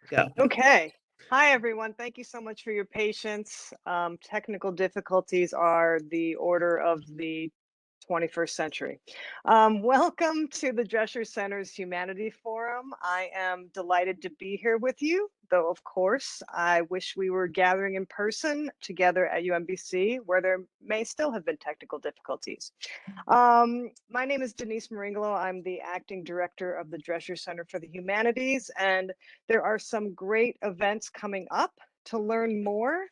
Go. Okay. Hi, everyone. Thank you so much for your patience. Technical difficulties are the order of the 21st century. Welcome to the Drescher Center's Humanity Forum. I am delighted to be here with you, though, of course, I wish we were gathering in person together at UMBC, where there may still have been technical difficulties. My name is Denise Maringolo. I'm the acting director of the Drescher Center for the Humanities, and there are some great events coming up. To learn more,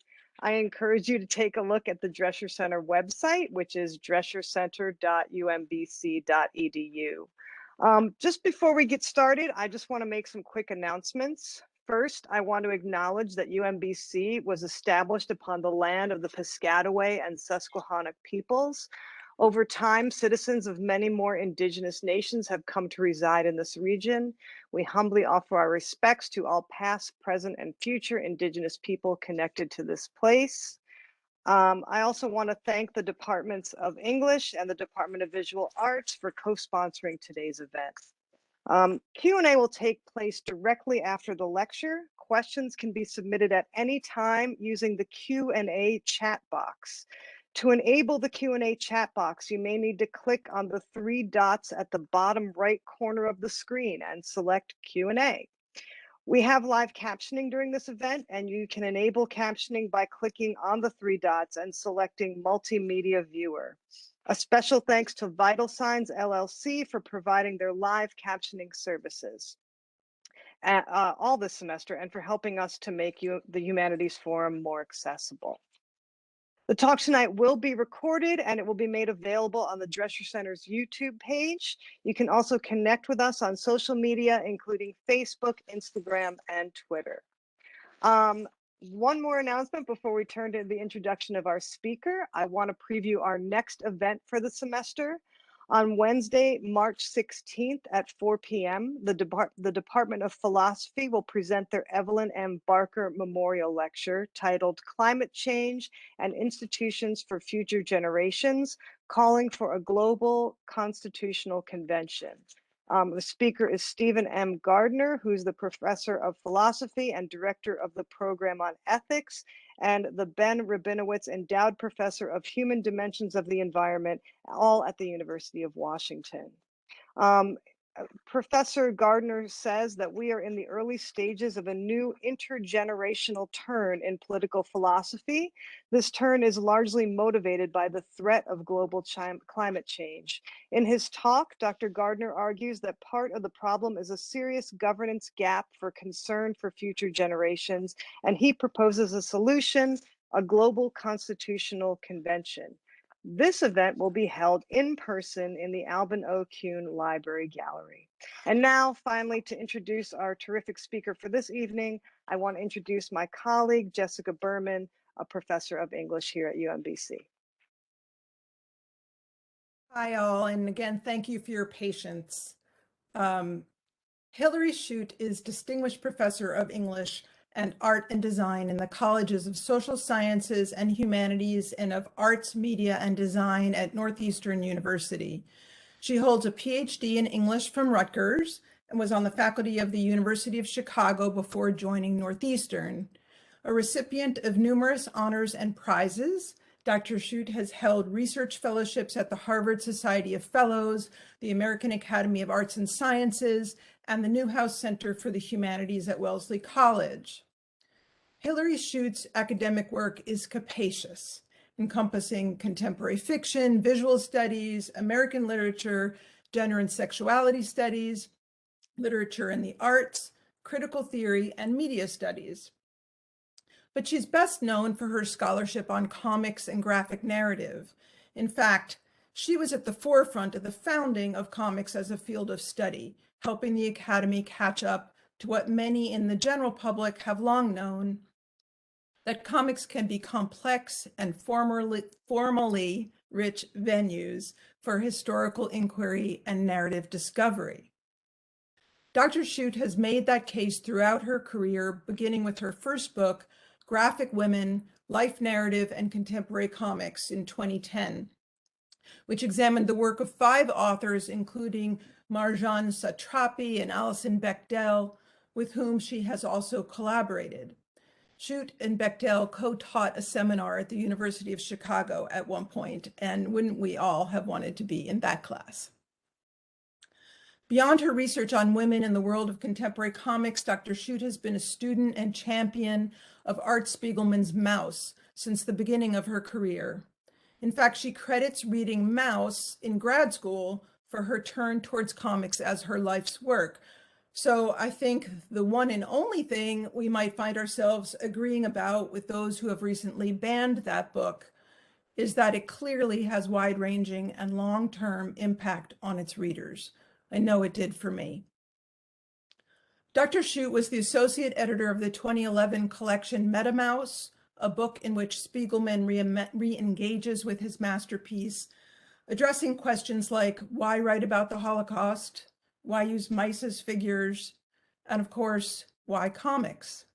I encourage you to take a look at the Drescher Center website, which is dreschercenter.umbc.edu. Just before we get started, I just want to make some quick announcements. First, I want to acknowledge that UMBC was established upon the land of the Piscataway and Susquehannock peoples. Over time, citizens of many more indigenous nations have come to reside in this region. We humbly offer our respects to all past, present, and future indigenous people connected to this place. I also want to thank the Departments of English and the Department of Visual Arts for co-sponsoring today's event. Q&A will take place directly after the lecture. Questions can be submitted at any time using the Q&A chat box. To enable the Q&A chat box, you may need to click on the three dots at the bottom right corner of the screen and select Q&A. We have live captioning during this event, and you can enable captioning by clicking on the three dots and selecting Multimedia Viewer. A special thanks to Vital Signs LLC for providing their live captioning services all this semester and for helping us to make the Humanities Forum more accessible. The talk tonight will be recorded and it will be made available on the Drescher Center's YouTube page. You can also connect with us on social media, including Facebook, Instagram, and Twitter. One more announcement before we turn to the introduction of our speaker. I want to preview our next event for the semester. On Wednesday, March 16th at 4 p.m., the Department of Philosophy will present their Evelyn M. Barker Memorial Lecture titled Climate Change and Institutions for Future Generations, Calling for a Global Constitutional Convention. The speaker is Stephen M. Gardner, who's the professor of philosophy and director of the program on ethics, and the Ben Rabinowitz Endowed Professor of Human Dimensions of the Environment, all at the University of Washington. Professor Gardner says that we are in the early stages of a new intergenerational turn in political philosophy. This turn is largely motivated by the threat of global climate change. In his talk, Dr. Gardner argues that part of the problem is a serious governance gap for concern for future generations, and he proposes a solution, a global constitutional convention. This event will be held in person in the Alvin O. Kuhn Library Gallery. And now, finally, to introduce our terrific speaker for this evening, I want to introduce my colleague, Jessica Berman, a professor of English here at UMBC. Hi, all, and again, thank you for your patience. Hilary Chute is Distinguished Professor of English and Art and Design in the Colleges of Social Sciences and Humanities and of Arts, Media, and Design at Northeastern University. She holds a PhD in English from Rutgers and was on the faculty of the University of Chicago before joining Northeastern. A recipient of numerous honors and prizes, Dr. Chute has held research fellowships at the Harvard Society of Fellows, the American Academy of Arts and Sciences, and the Newhouse Center for the Humanities at Wellesley College. Hilary Chute's academic work is capacious, encompassing contemporary fiction, visual studies, American literature, gender and sexuality studies, literature and the arts, critical theory, and media studies. But she's best known for her scholarship on comics and graphic narrative. In fact, she was at the forefront of the founding of comics as a field of study, helping the Academy catch up to what many in the general public have long known, that comics can be complex and formally rich venues for historical inquiry and narrative discovery. Dr. Chute has made that case throughout her career, beginning with her first book, Graphic Women, Life Narrative and Contemporary Comics in 2010, which examined the work of 5 authors, including Marjane Satrapi and Alison Bechdel, with whom she has also collaborated. Chute and Bechdel co-taught a seminar at the University of Chicago at one point, and wouldn't we all have wanted to be in that class? Beyond her research on women in the world of contemporary comics, Dr. Chute has been a student and champion of Art Spiegelman's Mouse since the beginning of her career. In fact, she credits reading Mouse in grad school for her turn towards comics as her life's work. So I think the one and only thing we might find ourselves agreeing about with those who have recently banned that book is that it clearly has wide-ranging and long-term impact on its readers. I know it did for me. Dr. Chute was the associate editor of the 2011 collection MetaMouse, a book in which Spiegelman re-engages with his masterpiece, addressing questions like why write about the Holocaust, why use mice as figures, and of course, why comics?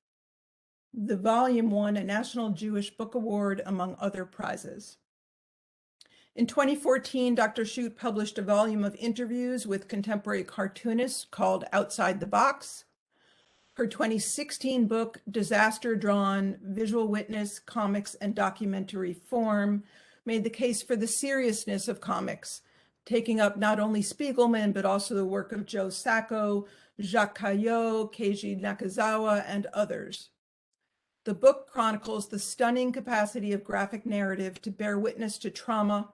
The volume won a National Jewish Book Award, among other prizes. In 2014, Dr. Chute published a volume of interviews with contemporary cartoonists called Outside the Box. Her 2016 book, Disaster Drawn, Visual Witness, Comics and Documentary Form, made the case for the seriousness of comics, taking up not only Spiegelman, but also the work of Joe Sacco, Jacques Caillot, Keiji Nakazawa, and others. The book chronicles the stunning capacity of graphic narrative to bear witness to trauma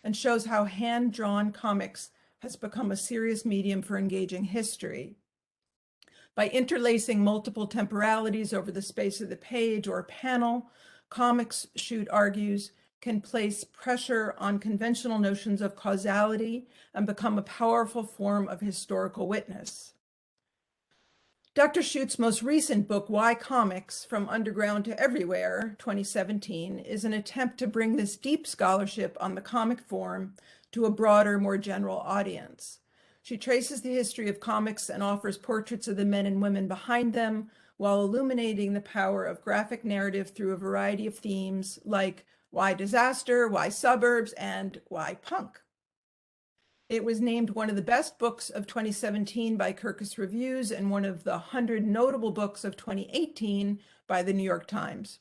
and shows how hand-drawn comics has become a serious medium for engaging history. By interlacing multiple temporalities over the space of the page or panel, comics, Chute argues, can place pressure on conventional notions of causality and become a powerful form of historical witness. Dr. Chute's most recent book, Why Comics? From Underground to Everywhere, 2017, is an attempt to bring this deep scholarship on the comic form to a broader, more general audience. She traces the history of comics and offers portraits of the men and women behind them, while illuminating the power of graphic narrative through a variety of themes like why disaster, why suburbs, and why punk. It was named one of the best books of 2017 by Kirkus Reviews and one of the 100 notable books of 2018 by the New York Times.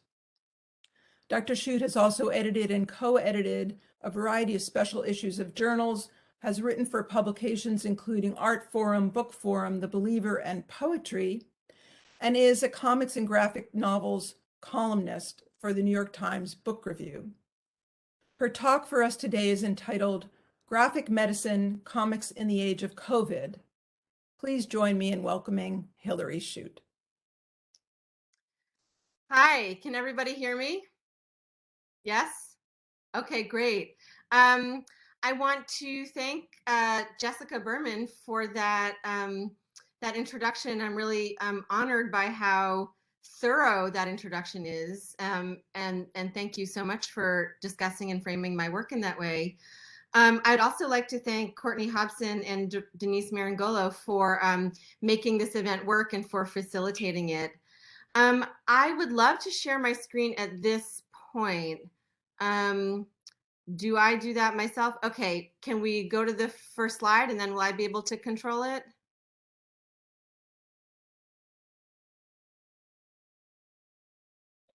Dr. Chute has also edited and co-edited a variety of special issues of journals, has written for publications including Art Forum, Book Forum, The Believer, and Poetry, and is a comics and graphic novels columnist for the New York Times Book Review. Her talk for us today is entitled Graphic Medicine, Comics in the Age of COVID. Please join me in welcoming Hilary Chute. Hi, can everybody hear me? Yes? Okay, great. I want to thank Jessica Berman for that, that introduction. I'm really honored by how thorough that introduction is. And thank you so much for discussing and framing my work in that way. I'd also like to thank Courtney Hobson and Denise Marangolo for making this event work and for facilitating it. I would love to share my screen at this point. Do I do that myself? Okay, can we go to the first slide and then will I be able to control it?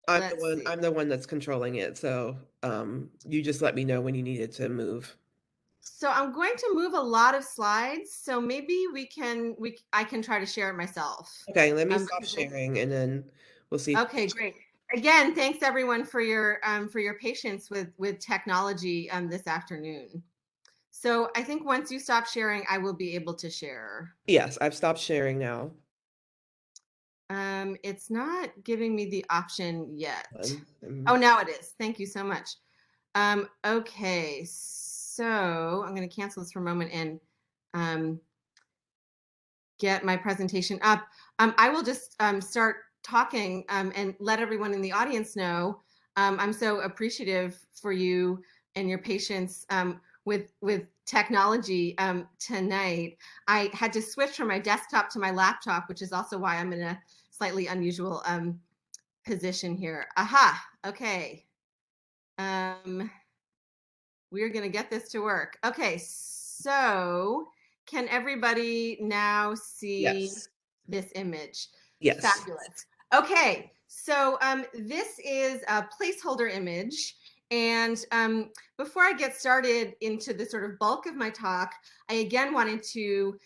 I'm the one that's controlling it. So you just let me know when you need it to move. So I'm going to move a lot of slides. So maybe I can try to share it myself. Okay, let me stop sharing and then we'll see. Okay, great. Again, thanks everyone for your patience with technology this afternoon. So I think once you stop sharing, I will be able to share. Yes, I've stopped sharing now. It's not giving me the option yet. Oh, now it is. Thank you so much. Okay, so I'm going to cancel this for a moment and get my presentation up. I will just start talking and let everyone in the audience know I'm so appreciative for you and your patience with technology tonight. I had to switch from my desktop to my laptop, which is also why I'm in a slightly unusual position here. Aha, okay. We're gonna get this to work. Okay, so can everybody now see? Yes. this image. Yes. Fabulous. Okay, so this is a placeholder image. And before I get started into the sort of bulk of my talk, I again wanted to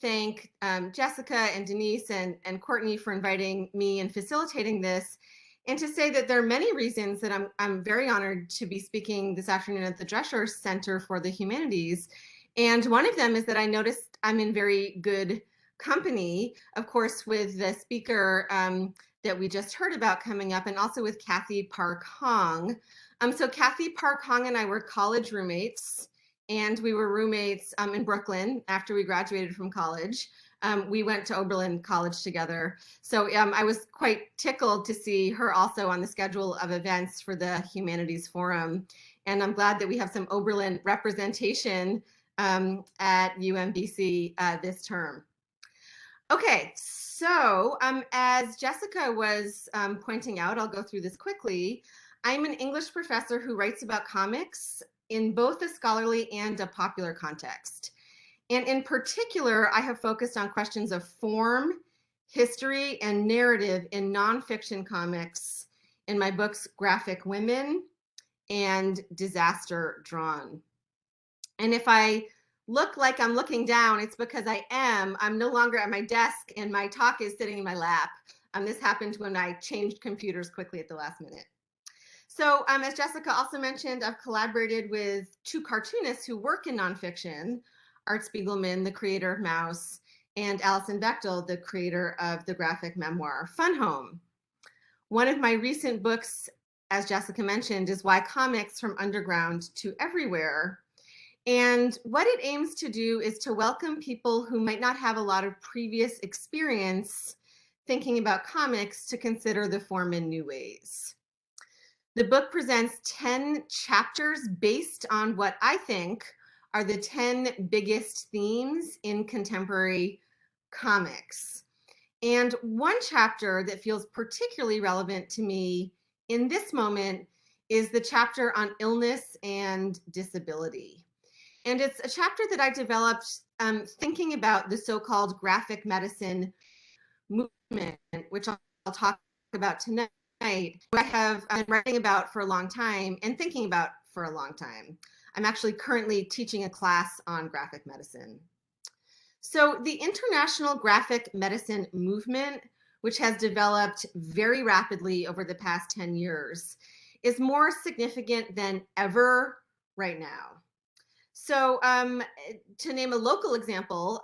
thank Jessica and Denise and Courtney for inviting me and facilitating this, and to say that there are many reasons that I'm very honored to be speaking this afternoon at the Drescher Center for the Humanities. And one of them is that I noticed I'm in very good company, of course, with the speaker that we just heard about coming up, and also with Kathy Park Hong. So Kathy Park Hong and I were college roommates, and we were roommates in Brooklyn after we graduated from college. We went to Oberlin College together. So I was quite tickled to see her also on the schedule of events for the Humanities Forum. And I'm glad that we have some Oberlin representation at UMBC this term. Okay, so as Jessica was pointing out, I'll go through this quickly. I'm an English professor who writes about comics in both a scholarly and a popular context. And in particular, I have focused on questions of form, history, and narrative in nonfiction comics in my books, Graphic Women and Disaster Drawn. And if I look like I'm looking down, it's because I am. I'm no longer at my desk and my talk is sitting in my lap. This happened when I changed computers quickly at the last minute. So as Jessica also mentioned, I've collaborated with two cartoonists who work in nonfiction, Art Spiegelman, the creator of Mouse, and Alison Bechtel, the creator of the graphic memoir Fun Home. One of my recent books, as Jessica mentioned, is Why Comics from Underground to Everywhere. And what it aims to do is to welcome people who might not have a lot of previous experience thinking about comics to consider the form in new ways. The book presents 10 chapters based on what I think are the 10 biggest themes in contemporary comics. And one chapter that feels particularly relevant to me in this moment is the chapter on illness and disability. And it's a chapter that I developed thinking about the so-called graphic medicine movement, which I'll talk about tonight. I have been writing about for a long time and thinking about for a long time. I'm actually currently teaching a class on graphic medicine. So the international graphic medicine movement, which has developed very rapidly over the past 10 years, is more significant than ever right now. So to name a local example,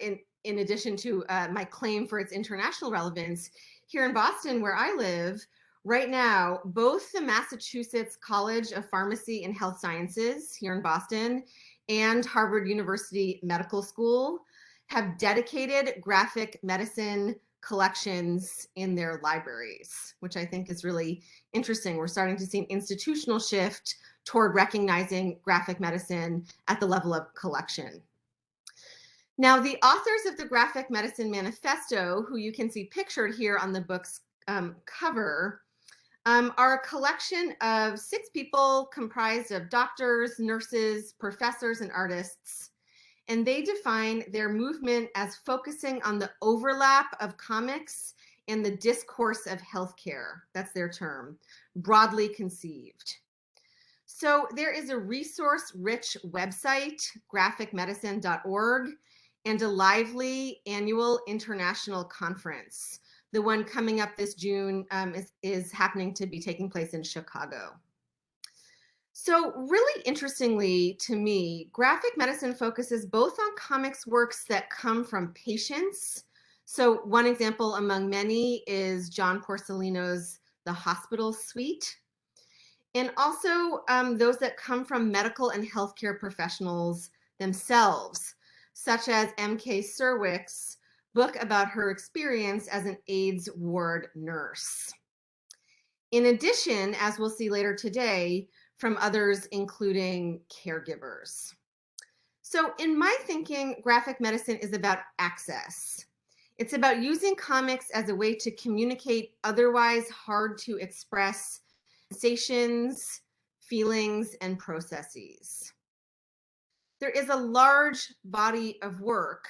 in addition to my claim for its international relevance, here in Boston, where I live, right now, both the Massachusetts College of Pharmacy and Health Sciences here in Boston and Harvard University Medical School have dedicated graphic medicine collections in their libraries, which I think is really interesting. We're starting to see an institutional shift toward recognizing graphic medicine at the level of collection. Now, the authors of the Graphic Medicine Manifesto, who you can see pictured here on the book's cover, are a collection of 6 people comprised of doctors, nurses, professors, and artists. And they define their movement as focusing on the overlap of comics and the discourse of healthcare. That's their term, broadly conceived. So there is a resource-rich website, graphicmedicine.org, and a lively annual international conference. The one coming up this June is happening to be taking place in Chicago. So really interestingly to me, graphic medicine focuses both on comics works that come from patients. So one example among many is John Porcellino's The Hospital Suite, and also those that come from medical and healthcare professionals themselves, such as M.K. Serwick's book about her experience as an AIDS ward nurse. In addition, as we'll see later today, from others including caregivers. So in my thinking, graphic medicine is about access. It's about using comics as a way to communicate otherwise hard to express sensations, feelings, and processes. There is a large body of work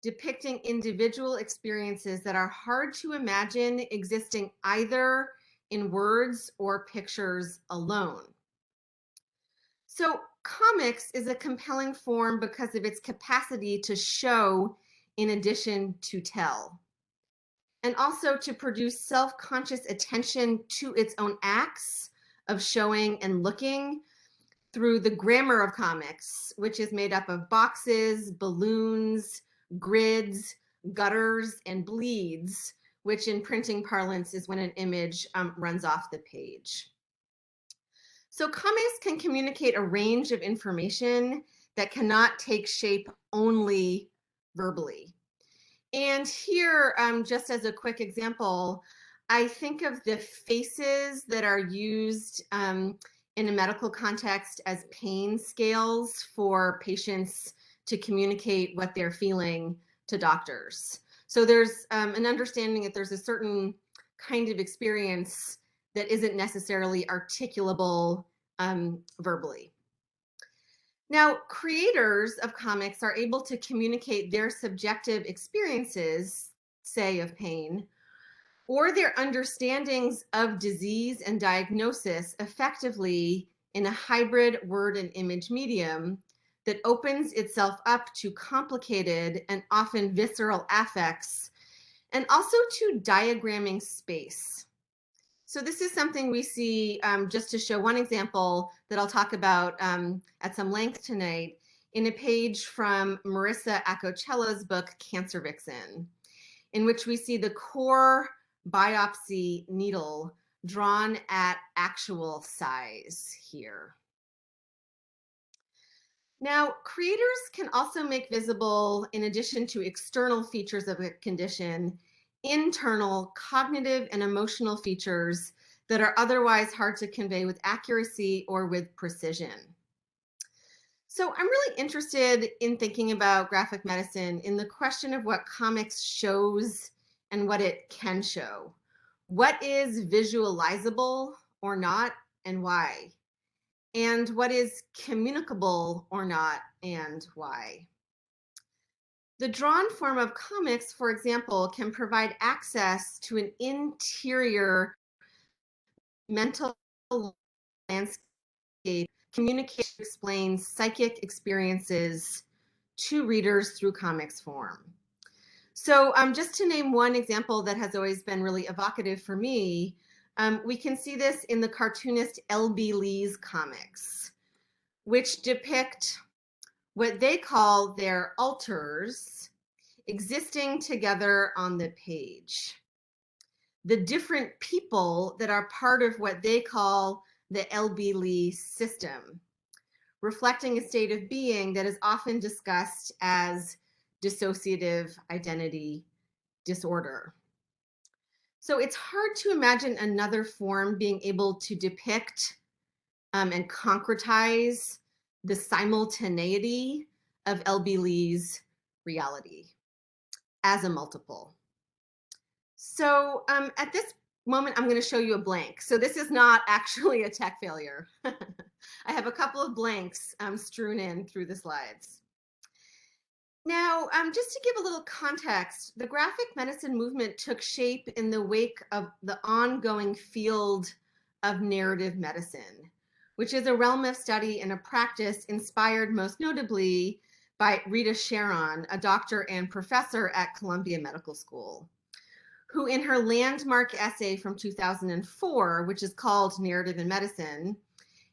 depicting individual experiences that are hard to imagine existing either in words or pictures alone. So comics is a compelling form because of its capacity to show in addition to tell, and also to produce self-conscious attention to its own acts of showing and looking through the grammar of comics, which is made up of boxes, balloons, grids, gutters, and bleeds, which in printing parlance is when an image runs off the page. So comics can communicate a range of information that cannot take shape only verbally. And here, just as a quick example, I think of the faces that are used in a medical context as pain scales for patients to communicate what they're feeling to doctors. So there's an understanding that there's a certain kind of experience that isn't necessarily articulable verbally. Now, creators of comics are able to communicate their subjective experiences, say of pain, or their understandings of disease and diagnosis effectively in a hybrid word and image medium that opens itself up to complicated and often visceral affects, and also to diagramming space. So this is something we see, just to show one example that I'll talk about at some length tonight, in a page from Marissa Accocella's book, Cancer Vixen, in which we see the core biopsy needle drawn at actual size here. Now, creators can also make visible, in addition to external features of a condition, internal cognitive and emotional features that are otherwise hard to convey with accuracy or with precision. So I'm really interested in thinking about graphic medicine in the question of what comics shows and what it can show. What is visualizable or not, and why? And what is communicable or not, and why? The drawn form of comics, for example, can provide access to an interior mental landscape. Communication explains psychic experiences to readers through comics form. So just to name one example that has always been really evocative for me, we can see this in the cartoonist L.B. Lee's comics, which depict what they call their alters existing together on the page. The different people that are part of what they call the L.B. Lee system, reflecting a state of being that is often discussed as dissociative identity disorder. So it's hard to imagine another form being able to depict and concretize the simultaneity of L.B. Lee's reality as a multiple. So at this moment, I'm going to show you a blank. So this is not actually a tech failure. I have a couple of blanks strewn in through the slides. Now, just to give a little context, the graphic medicine movement took shape in the wake of the ongoing field of narrative medicine, which is a realm of study and a practice inspired most notably by Rita Sharon, a doctor and professor at Columbia Medical School, who in her landmark essay from 2004, which is called Narrative in Medicine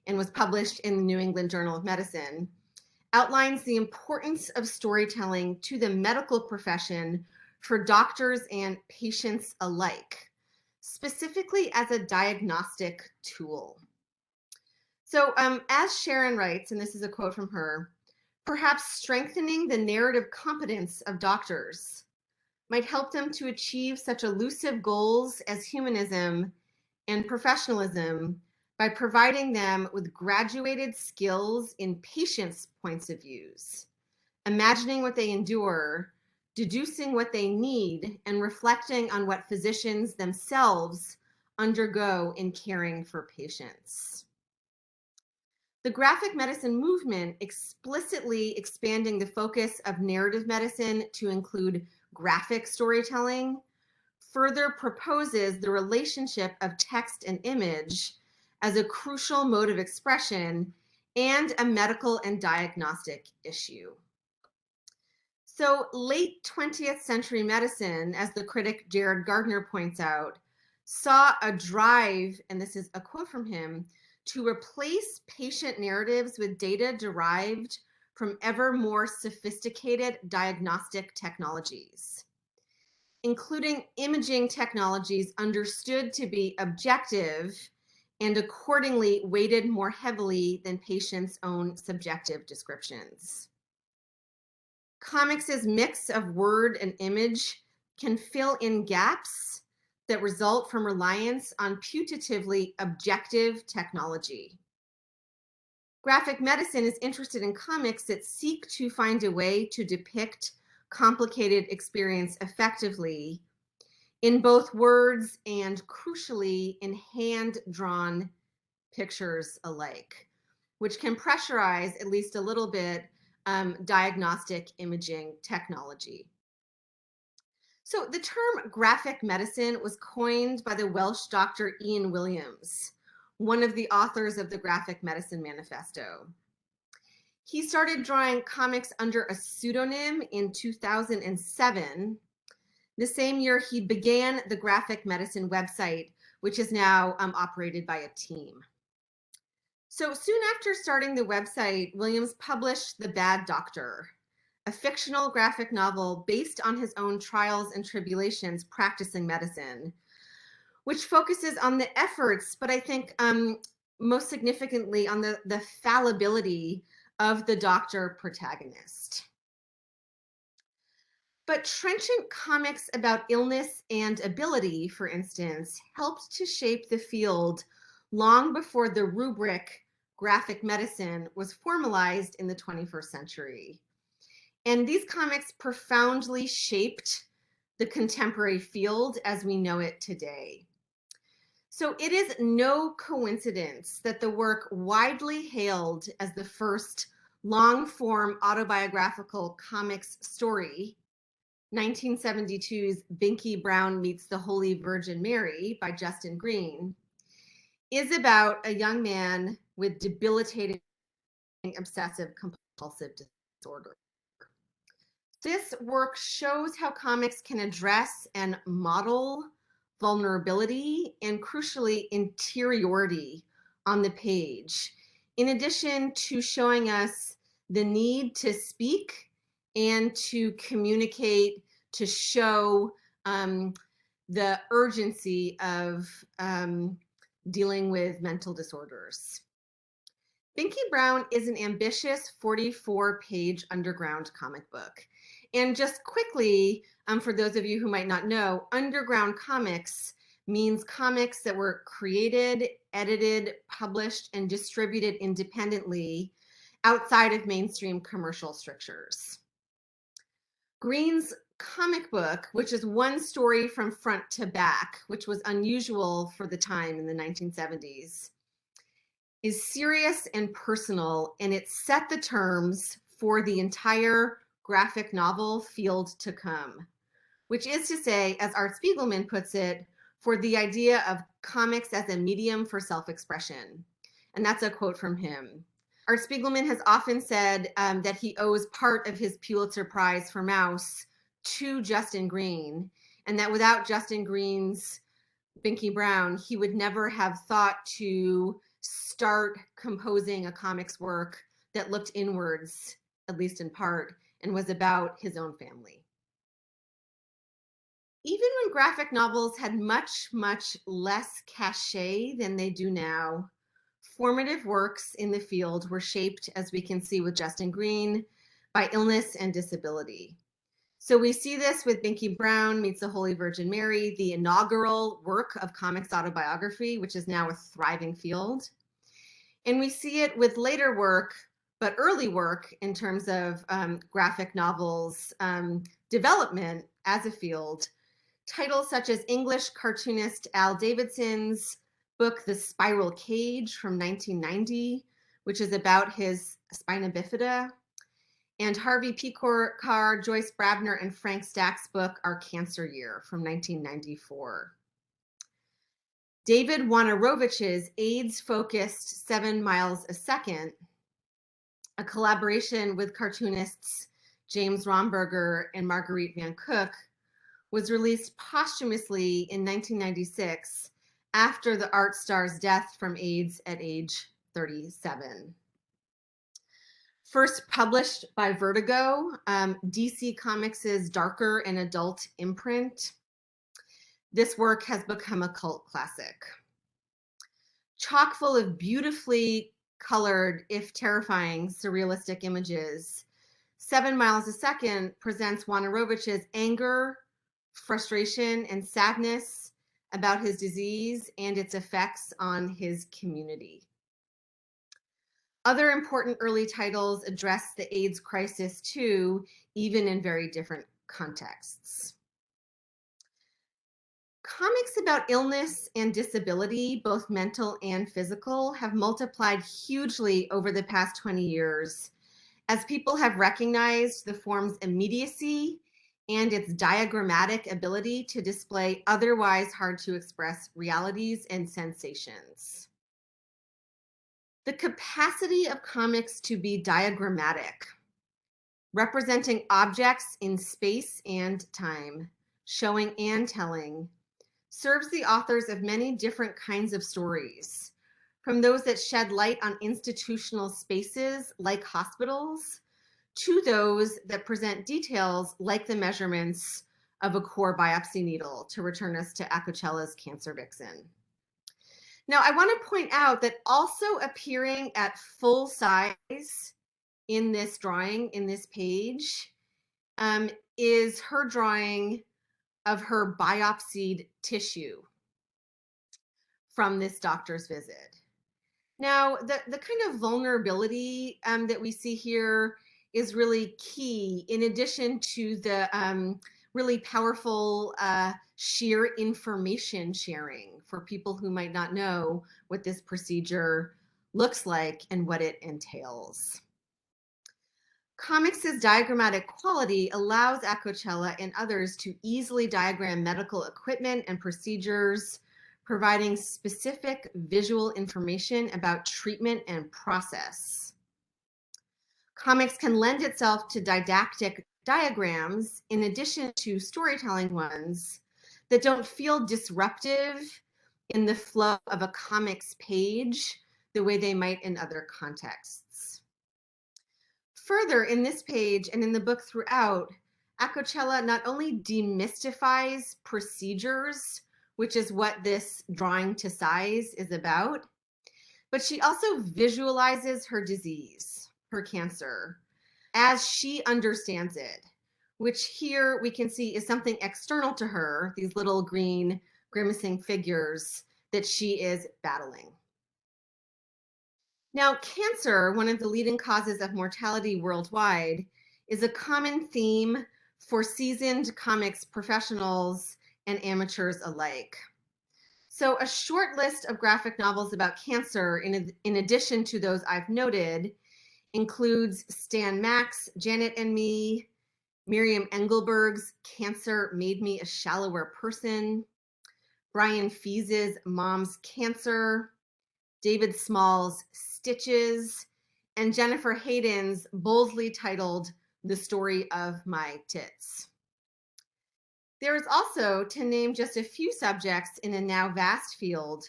and was published in the New England Journal of Medicine, outlines the importance of storytelling to the medical profession for doctors and patients alike, specifically as a diagnostic tool. So as Sharon writes, and this is a quote from her, perhaps strengthening the narrative competence of doctors might help them to achieve such elusive goals as humanism and professionalism by providing them with graduated skills in patients' points of views, imagining what they endure, deducing what they need, and reflecting on what physicians themselves undergo in caring for patients. the graphic medicine movement, explicitly expanding the focus of narrative medicine to include graphic storytelling, further proposes the relationship of text and image as a crucial mode of expression and a medical and diagnostic issue. So late 20th century medicine, as the critic Jared Gardner points out, saw a drive, and this is a quote from him, to replace patient narratives with data derived from ever more sophisticated diagnostic technologies, including imaging technologies understood to be objective and accordingly weighted more heavily than patients' own subjective descriptions. Comics' mix of word and image can fill in gaps that result from reliance on putatively objective technology. Graphic medicine is interested in comics that seek to find a way to depict complicated experience effectively in both words and, crucially, in hand-drawn pictures alike, which can pressurize at least a little bit diagnostic imaging technology. So the term graphic medicine was coined by the Welsh doctor Ian Williams, one of the authors of the Graphic Medicine Manifesto. He started drawing comics under a pseudonym in 2007, the same year he began the Graphic Medicine website, which is now operated by a team. So soon after starting the website, Williams published The Bad Doctor, a fictional graphic novel based on his own trials and tribulations practicing medicine, which focuses on the efforts, but I think most significantly on the fallibility of the doctor protagonist. But trenchant comics about illness and ability, for instance, helped to shape the field long before the rubric graphic medicine was formalized in the 21st century. And these comics profoundly shaped the contemporary field as we know it today. So it is no coincidence that the work widely hailed as the first long-form autobiographical comics story, 1972's Binky Brown Meets the Holy Virgin Mary by Justin Greene, is about a young man with debilitating obsessive compulsive disorder. This work shows how comics can address and model vulnerability and, crucially, interiority on the page, in addition to showing us the need to speak and to communicate, to show the urgency of dealing with mental disorders. Binky Brown is an ambitious 44-page underground comic book. And just quickly, for those of you who might not know, underground comics means comics that were created, edited, published, and distributed independently outside of mainstream commercial strictures. Greene's comic book, which is one story from front to back, which was unusual for the time in the 1970s, is serious and personal, and it set the terms for the entire graphic novel field to come, which is to say, as Art Spiegelman puts it, for the idea of comics as a medium for self-expression. And that's a quote from him. Art Spiegelman has often said that he owes part of his Pulitzer Prize for Mouse to Justin Greene, and that without Justin Greene's Binky Brown, he would never have thought to start composing a comics work that looked inwards, at least in part, and was about his own family. Even when graphic novels had much, much less cachet than they do now, formative works in the field were shaped, as we can see with Justin Greene, by illness and disability. So we see this with Binky Brown Meets the Holy Virgin Mary, the inaugural work of comics autobiography, which is now a thriving field. And we see it with later work, but early work in terms of graphic novels development as a field. Titles such as English cartoonist Al Davidson's book, The Spiral Cage from 1990, which is about his spina bifida, and Harvey P. Carr, Joyce Brabner, and Frank Stack's book, Our Cancer Year from 1994. David Wojnarowicz's AIDS-focused 7 miles a second, a collaboration with cartoonists James Romberger and Marguerite Van Cook, was released posthumously in 1996 after the art star's death from AIDS at age 37. First published by Vertigo, DC Comics' darker and adult imprint, this work has become a cult classic. Chock full of beautifully colored, if terrifying, surrealistic images, 7 miles a second presents Wojnarowicz's anger, frustration, and sadness about his disease and its effects on his community. Other important early titles address the AIDS crisis too, even in very different contexts. Comics about illness and disability, both mental and physical, have multiplied hugely over the past 20 years as people have recognized the form's immediacy and its diagrammatic ability to display otherwise hard to express realities and sensations. The capacity of comics to be diagrammatic, representing objects in space and time, showing and telling, serves the authors of many different kinds of stories, from those that shed light on institutional spaces like hospitals, to those that present details like the measurements of a core biopsy needle, to return us to Accocella's Cancer Vixen. Now, I want to point out that also appearing at full size in this drawing, in this page, is her drawing of her biopsied tissue from this doctor's visit. Now, the kind of vulnerability that we see here is really key, in addition to the really powerful sheer information sharing for people who might not know what this procedure looks like and what it entails. Comics' diagrammatic quality allows Accocella and others to easily diagram medical equipment and procedures, providing specific visual information about treatment and process. Comics can lend itself to didactic diagrams in addition to storytelling ones that don't feel disruptive in the flow of a comics page the way they might in other contexts. Further, in this page and in the book throughout, Accocella not only demystifies procedures, which is what this drawing to size is about, but she also visualizes her disease, her cancer, as she understands it, which here we can see is something external to her, these little green grimacing figures that she is battling. Now, cancer, one of the leading causes of mortality worldwide, is a common theme for seasoned comics professionals and amateurs alike. So a short list of graphic novels about cancer, in addition to those I've noted, includes Stan Mack's Janet and Me, Miriam Engelberg's Cancer Made Me a Shallower Person, Brian Fee's Mom's Cancer, David Small's Stitches, and Jennifer Hayden's boldly titled The Story of My Tits. There is also, to name just a few subjects in a now vast field,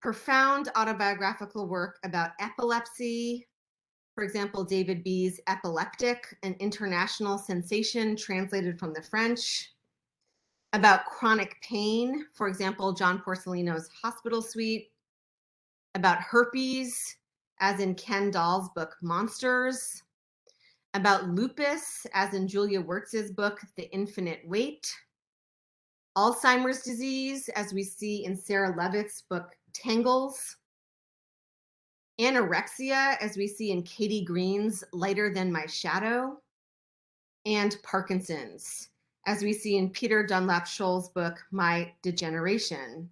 profound autobiographical work about epilepsy, for example, David B's Epileptic, an international sensation translated from the French, about chronic pain, for example, John Porcellino's Hospital Suite, about herpes, as in Ken Dahl's book Monsters, about lupus, as in Julia Wirtz's book The Infinite Weight, Alzheimer's disease, as we see in Sarah Levitt's book Tangles, anorexia, as we see in Katie Greene's Lighter Than My Shadow, and Parkinson's, as we see in Peter Dunlap Scholl's book My Degeneration.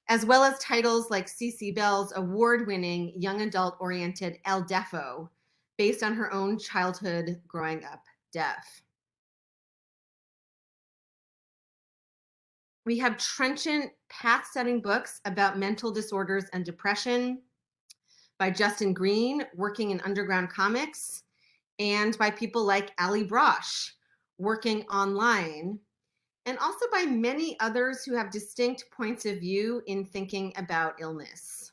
as well as titles like C.C. Bell's award-winning young adult-oriented El Defo, based on her own childhood growing up deaf. We have trenchant, path-setting books about mental disorders and depression by Justin Greene, working in underground comics, and by people like Ali Brosh, working online, and also by many others who have distinct points of view in thinking about illness.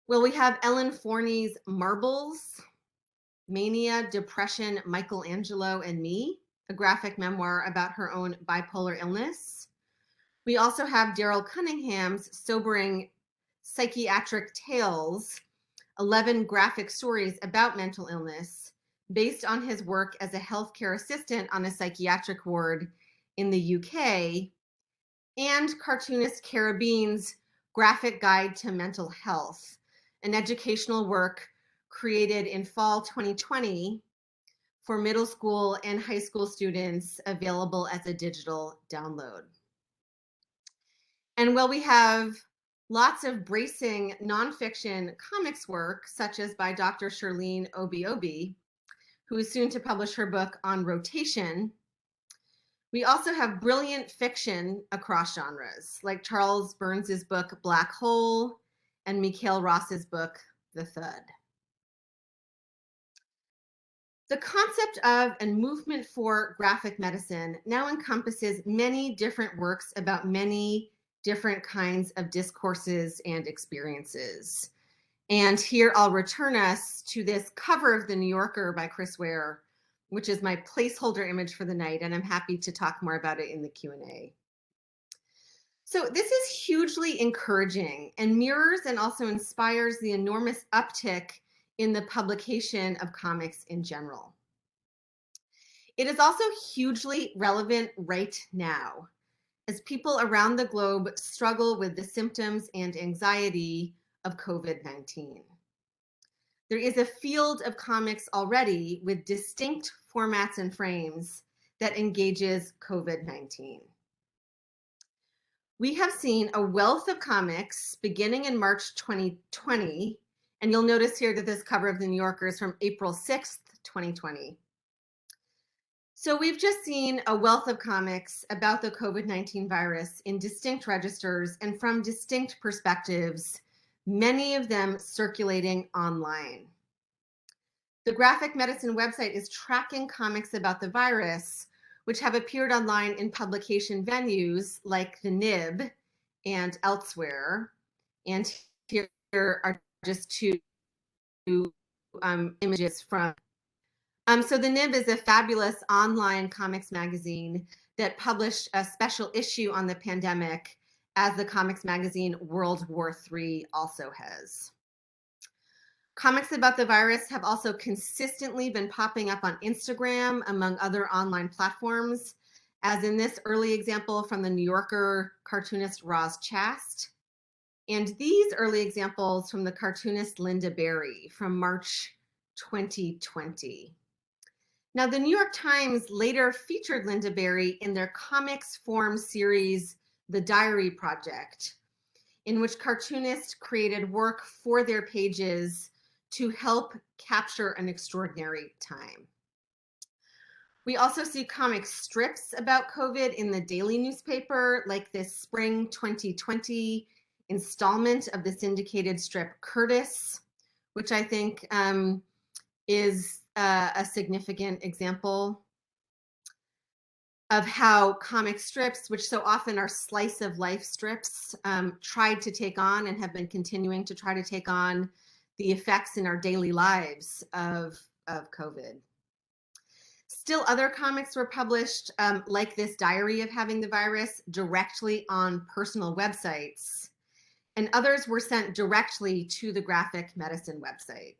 Well, we have Ellen Forney's Marbles, Mania, Depression, Michelangelo, and Me, a graphic memoir about her own bipolar illness. We also have Daryl Cunningham's sobering Psychiatric Tales, 11 graphic stories about mental illness, based on his work as a healthcare assistant on a psychiatric ward in the UK, and cartoonist Cara Bean's Graphic Guide to Mental Health, an educational work created in fall 2020 for middle school and high school students, available as a digital download. And while we have lots of bracing nonfiction comics work, such as by Dr. Shirlene Obi, who is soon to publish her book on rotation, we also have brilliant fiction across genres, like Charles Burns's book Black Hole and Mikhail Ross's book The Thud. The concept of and movement for graphic medicine now encompasses many different works about many different kinds of discourses and experiences. And here I'll return us to this cover of The New Yorker by Chris Ware, which is my placeholder image for the night, and I'm happy to talk more about it in the Q&A. So this is hugely encouraging and mirrors and also inspires the enormous uptick in the publication of comics in general. It is also hugely relevant right now, as people around the globe struggle with the symptoms and anxiety of COVID-19. There is a field of comics already with distinct formats and frames that engages COVID-19. We have seen a wealth of comics beginning in March 2020, and you'll notice here that this cover of The New Yorker is from April 6th, 2020. So we've just seen a wealth of comics about the COVID-19 virus in distinct registers and from distinct perspectives, many of them circulating online. The graphic medicine website is tracking comics about the virus, which have appeared online in publication venues like the Nib and elsewhere. And here are just two images from. So the Nib is a fabulous online comics magazine that published a special issue on the pandemic, as the comics magazine World War III also has. Comics about the virus have also consistently been popping up on Instagram, among other online platforms, as in this early example from the New Yorker cartoonist Roz Chast, and these early examples from the cartoonist Linda Berry from March 2020. Now, the New York Times later featured Linda Berry in their comics form series, The Diary Project, in which cartoonists created work for their pages to help capture an extraordinary time. We also see comic strips about COVID in the daily newspaper, like this spring 2020 installment of the syndicated strip Curtis, which I think is a significant example of how comic strips, which so often are slice of life strips, tried to take on and have been continuing to try to take on the effects in our daily lives of COVID. Still, other comics were published, like this Diary of Having the Virus, directly on personal websites, and others were sent directly to the graphic medicine website.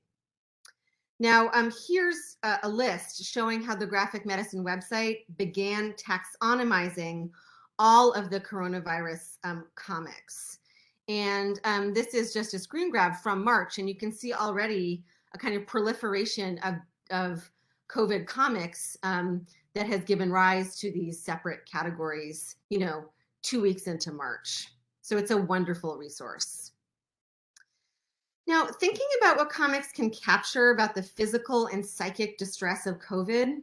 Now, here's a list showing how the graphic medicine website began taxonomizing all of the coronavirus comics. And this is just a screen grab from March, and you can see already a kind of proliferation of COVID comics that has given rise to these separate categories, 2 weeks into March. So it's a wonderful resource. Now, thinking about what comics can capture about the physical and psychic distress of COVID,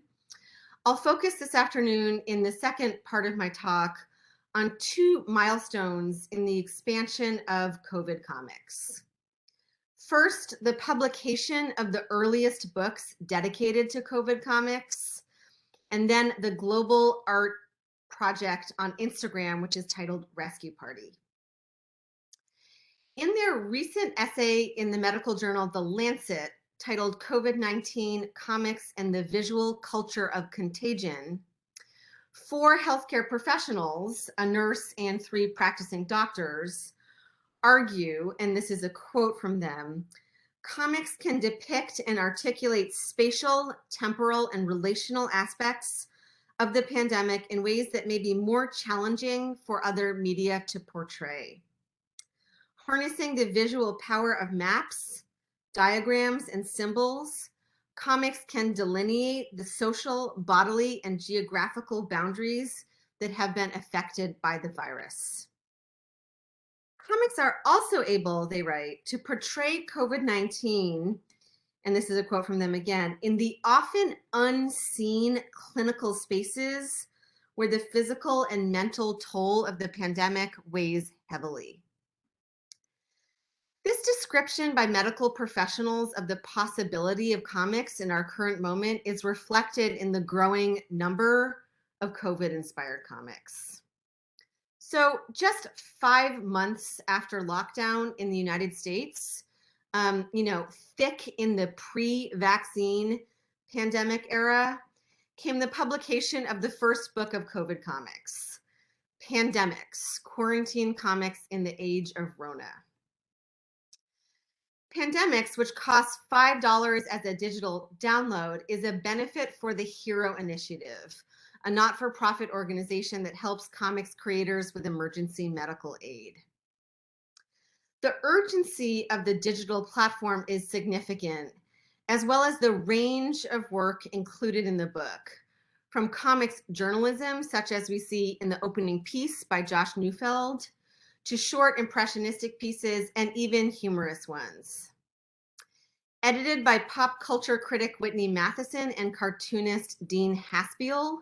I'll focus this afternoon in the second part of my talk on 2 milestones in the expansion of COVID comics. First, the publication of the earliest books dedicated to COVID comics, and then the global art project on Instagram, which is titled Rescue Party. In their recent essay in the medical journal The Lancet, titled COVID-19 Comics and the Visual Culture of Contagion, 4 healthcare professionals, a nurse and 3 practicing doctors, argue, and this is a quote from them, comics can depict and articulate spatial, temporal, and relational aspects of the pandemic in ways that may be more challenging for other media to portray. Harnessing the visual power of maps, diagrams, and symbols, comics can delineate the social, bodily, and geographical boundaries that have been affected by the virus. Comics are also able, they write, to portray COVID-19, and this is a quote from them again, in the often unseen clinical spaces where the physical and mental toll of the pandemic weighs heavily. This description by medical professionals of the possibility of comics in our current moment is reflected in the growing number of COVID-inspired comics. So just 5 months after lockdown in the United States, thick in the pre-vaccine pandemic era, came the publication of the first book of COVID comics, Pandemics, Quarantine Comics in the Age of Rona. Pandemics, which costs $5 as a digital download, is a benefit for the Hero Initiative, a not-for-profit organization that helps comics creators with emergency medical aid. The urgency of the digital platform is significant, as well as the range of work included in the book, from comics journalism, such as we see in the opening piece by Josh Neufeld, to short impressionistic pieces and even humorous ones. Edited by pop culture critic Whitney Matheson and cartoonist Dean Haspiel,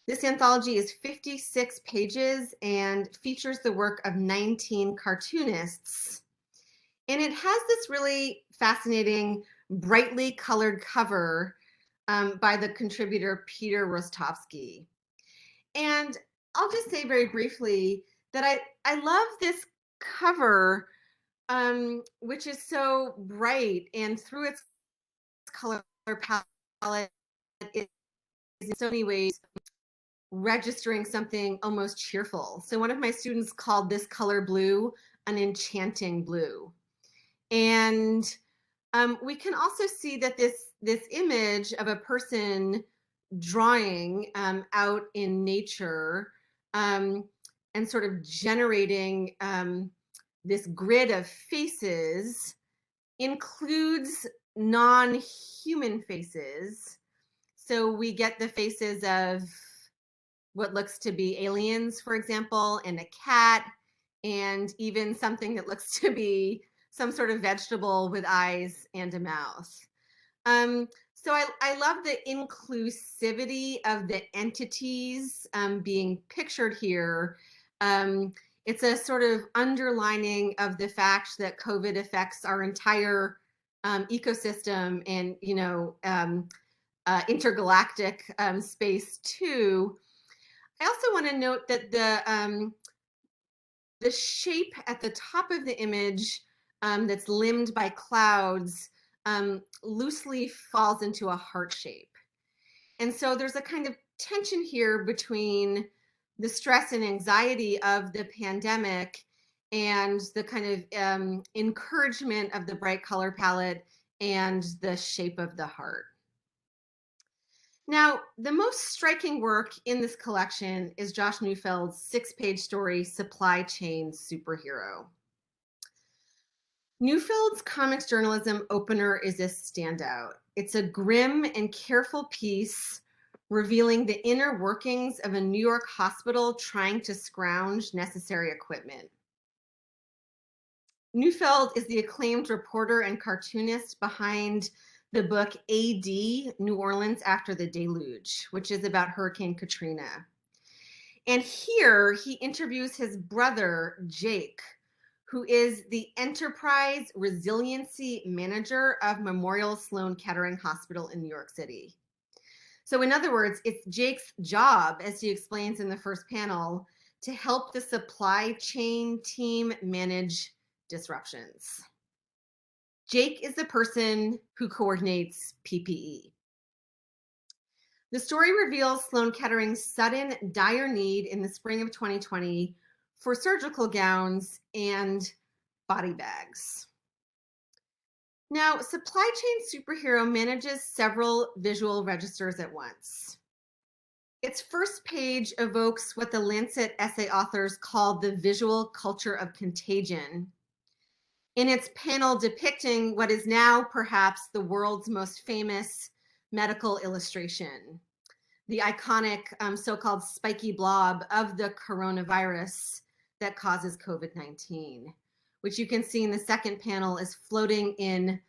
this anthology is 56 pages and features the work of 19 cartoonists. And it has this really fascinating, brightly colored cover by the contributor Peter Rostovsky. And I'll just say very briefly that I love this cover, which is so bright, and through its color palette, it is in so many ways registering something almost cheerful. So one of my students called this color blue an enchanting blue. And we can also see that this image of a person drawing out in nature and sort of generating this grid of faces includes non-human faces. So we get the faces of what looks to be aliens, for example, and a cat, and even something that looks to be some sort of vegetable with eyes and a mouth. So I love the inclusivity of the entities being pictured here. It's a sort of underlining of the fact that COVID affects our entire ecosystem and, intergalactic space too. I also want to note that the shape at the top of the image that's limned by clouds loosely falls into a heart shape. And so there's a kind of tension here between the stress and anxiety of the pandemic and the kind of encouragement of the bright color palette and the shape of the heart. Now, the most striking work in this collection is Josh Neufeld's 6-page story, Supply Chain Superhero. Neufeld's comics journalism opener is a standout. It's a grim and careful piece revealing the inner workings of a New York hospital trying to scrounge necessary equipment. Neufeld is the acclaimed reporter and cartoonist behind the book A.D. New Orleans After the Deluge, which is about Hurricane Katrina. And here he interviews his brother, Jake, who is the Enterprise Resiliency Manager of Memorial Sloan Kettering Hospital in New York City. So in other words, it's Jake's job, as he explains in the first panel, to help the supply chain team manage disruptions. Jake is the person who coordinates PPE. The story reveals Sloan Kettering's sudden dire need in the spring of 2020 for surgical gowns and body bags. Now, supply chain superhero manages several visual registers at once. Its first page evokes what the Lancet essay authors called the visual culture of contagion, in its panel depicting what is now perhaps the world's most famous medical illustration, the iconic so-called spiky blob of the coronavirus that causes COVID-19, which you can see in the second panel is floating in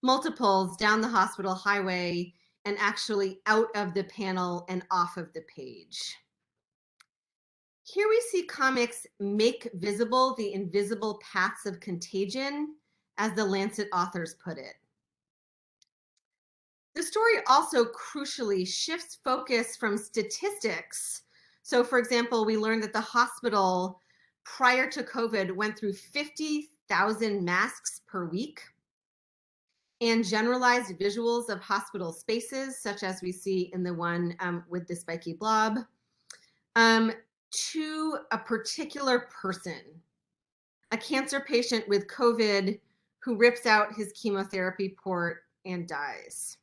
multiples down the hospital highway and actually out of the panel and off of the page. Here we see comics make visible the invisible paths of contagion, as the Lancet authors put it. The story also crucially shifts focus from statistics. So for example, we learned that the hospital prior to COVID went through 50,000 masks per week, and generalized visuals of hospital spaces, such as we see in the one with the spiky blob, to a particular person, a cancer patient with COVID who rips out his chemotherapy port and dies.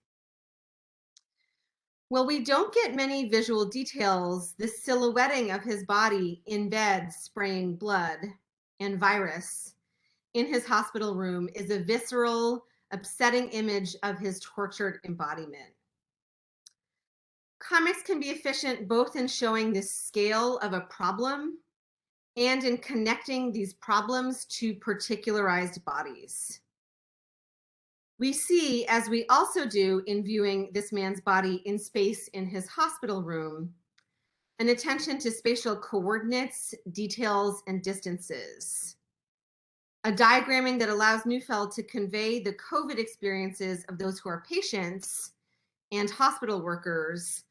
Well, we don't get many visual details. The silhouetting of his body in bed spraying blood and virus in his hospital room is a visceral, upsetting image of his tortured embodiment. Comics can be efficient both in showing the scale of a problem and in connecting these problems to particularized bodies. We see, as we also do in viewing this man's body in space in his hospital room, an attention to spatial coordinates, details, and distances. A diagramming that allows Neufeld to convey the COVID experiences of those who are patients and hospital workers,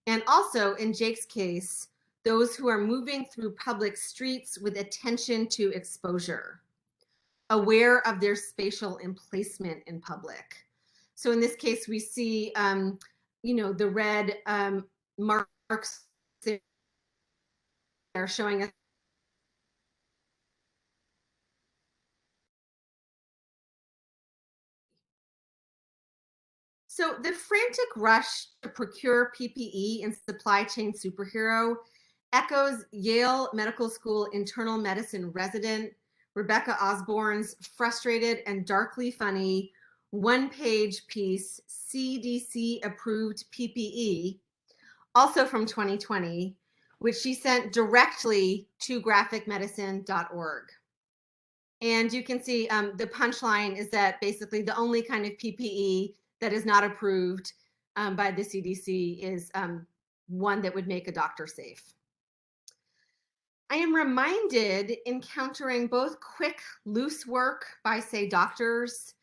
and also, in Jake's case, those who are moving through public streets with attention to exposure, aware of their spatial emplacement in public. So in this case, we see, the red marks there showing us So the frantic rush to procure PPE in supply chain superhero echoes Yale Medical School internal medicine resident Rebecca Osborne's frustrated and darkly funny one-page piece, CDC approved PPE, also from 2020, which she sent directly to graphicmedicine.org. And you can see the punchline is that basically the only kind of PPE that is not approved by the CDC is one that would make a doctor safe. I am reminded, encountering both quick, loose work by, say, doctors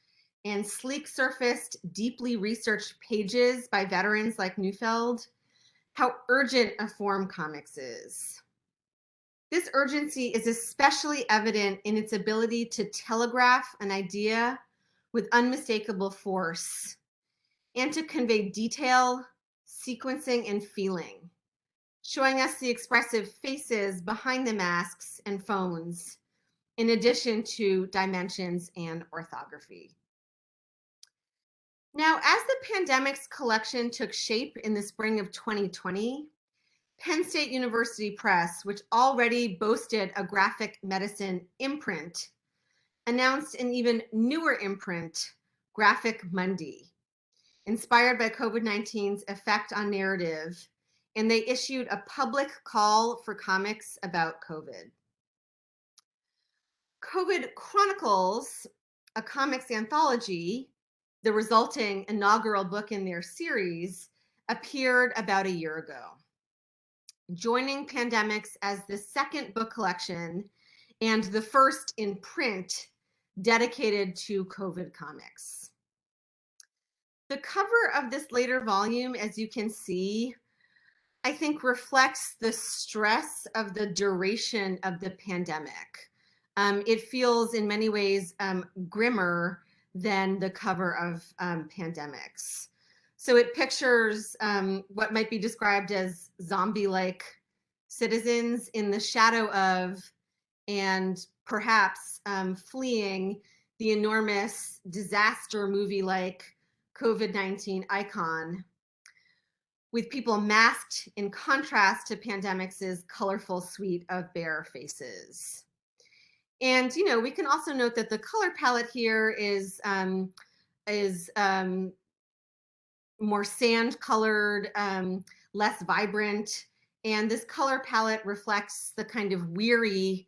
and sleek surfaced, deeply researched pages by veterans like Neufeld, how urgent a form comics is. This urgency is especially evident in its ability to telegraph an idea with unmistakable force and to convey detail, sequencing, and feeling, showing us the expressive faces behind the masks and phones, in addition to dimensions and orthography. Now, as the pandemic's collection took shape in the spring of 2020, Penn State University Press, which already boasted a graphic medicine imprint, announced an even newer imprint, Graphic Monday, inspired by COVID-19's effect on narrative, and they issued a public call for comics about COVID. COVID Chronicles, a comics anthology, the resulting inaugural book in their series, appeared about a year ago, joining Pandemics as the second book collection and the first in print dedicated to COVID comics. The cover of this later volume, as you can see, I think reflects the stress of the duration of the pandemic. It feels in many ways grimmer than the cover of Pandemics. So it pictures what might be described as zombie-like citizens in the shadow of and perhaps fleeing the enormous disaster movie-like COVID-19 icon, with people masked in contrast to Pandemics' colorful suite of bare faces. And, you know, we can also note that the color palette here is more sand colored, less vibrant. And this color palette reflects the kind of weary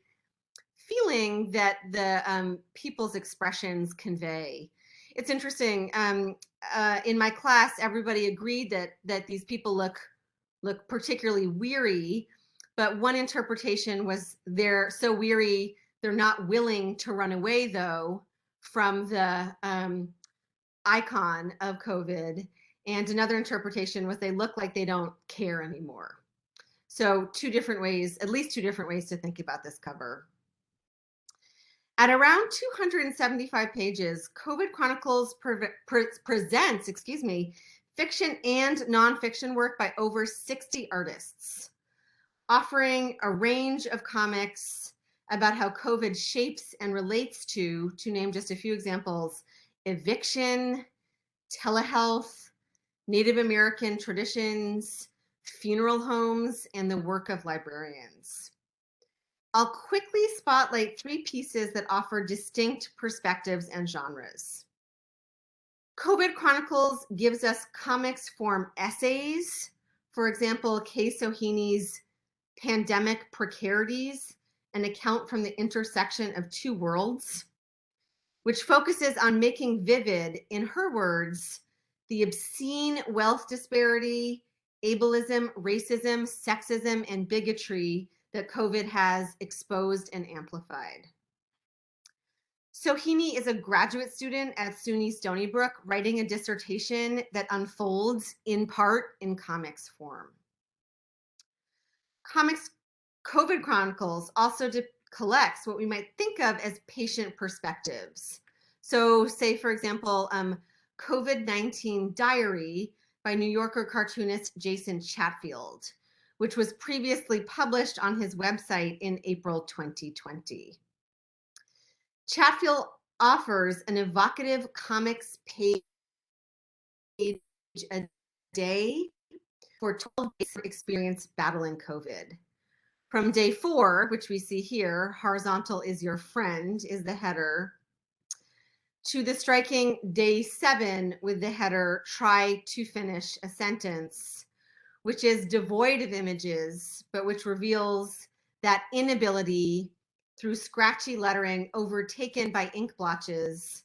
feeling that the people's expressions convey. It's interesting. In my class, everybody agreed that these people look particularly weary, but one interpretation was they're so weary they're not willing to run away, though, from the icon of COVID. And another interpretation was they look like they don't care anymore. So two different ways, at least two different ways to think about this cover. At around 275 pages, COVID Chronicles presents, fiction and nonfiction work by over 60 artists, offering a range of comics about how COVID shapes and relates to name just a few examples, eviction, telehealth, Native American traditions, funeral homes, and the work of librarians. I'll quickly spotlight three pieces that offer distinct perspectives and genres. COVID Chronicles gives us comics form essays, for example, Kay Sohini's Pandemic Precarities, an account from the intersection of two worlds, which focuses on making vivid, in her words, the obscene wealth disparity, ableism, racism, sexism, and bigotry that COVID has exposed and amplified. Sohini is a graduate student at SUNY Stony Brook, writing a dissertation that unfolds in part in comics form. Comics COVID Chronicles also collects what we might think of as patient perspectives. So say, for example, COVID-19 Diary by New Yorker cartoonist Jason Chatfield, which was previously published on his website in April 2020. Chatfield offers an evocative comics page a day for 12 days of experience battling COVID. From day 4, which we see here, horizontal is your friend, is the header, to the striking day 7 with the header, try to finish a sentence, which is devoid of images, but which reveals that inability through scratchy lettering overtaken by ink blotches,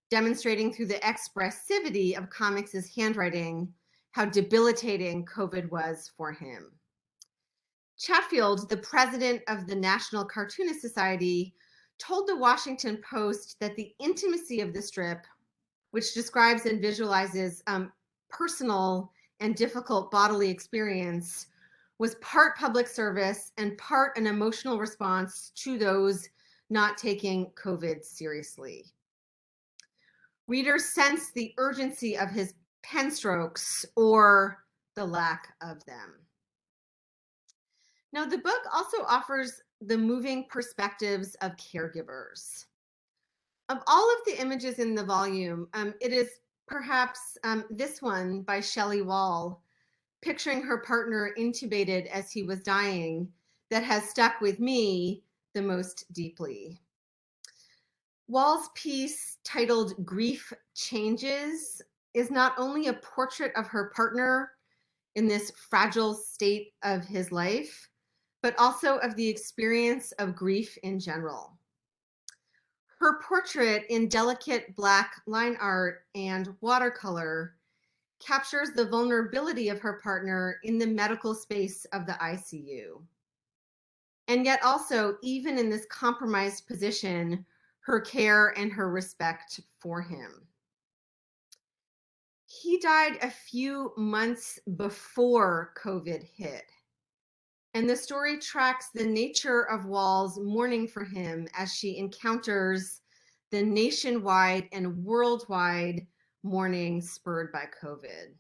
demonstrating through the expressivity of comics' handwriting how debilitating COVID was for him. Chatfield, the president of the National Cartoonist Society, told the Washington Post that the intimacy of the strip, which describes and visualizes personal and difficult bodily experience, was part public service and part an emotional response to those not taking COVID seriously. Readers sense the urgency of his pen strokes or the lack of them. Now, the book also offers the moving perspectives of caregivers. Of all of the images in the volume, it is perhaps this one by Shelley Wall, picturing her partner intubated as he was dying, that has stuck with me the most deeply. Wall's piece, titled Grief Changes, is not only a portrait of her partner in this fragile state of his life, but also of the experience of grief in general. Her portrait in delicate black line art and watercolor captures the vulnerability of her partner in the medical space of the ICU. And yet also, even in this compromised position, her care and her respect for him. He died a few months before COVID hit. And the story tracks the nature of Wall's mourning for him as she encounters the nationwide and worldwide mourning spurred by COVID.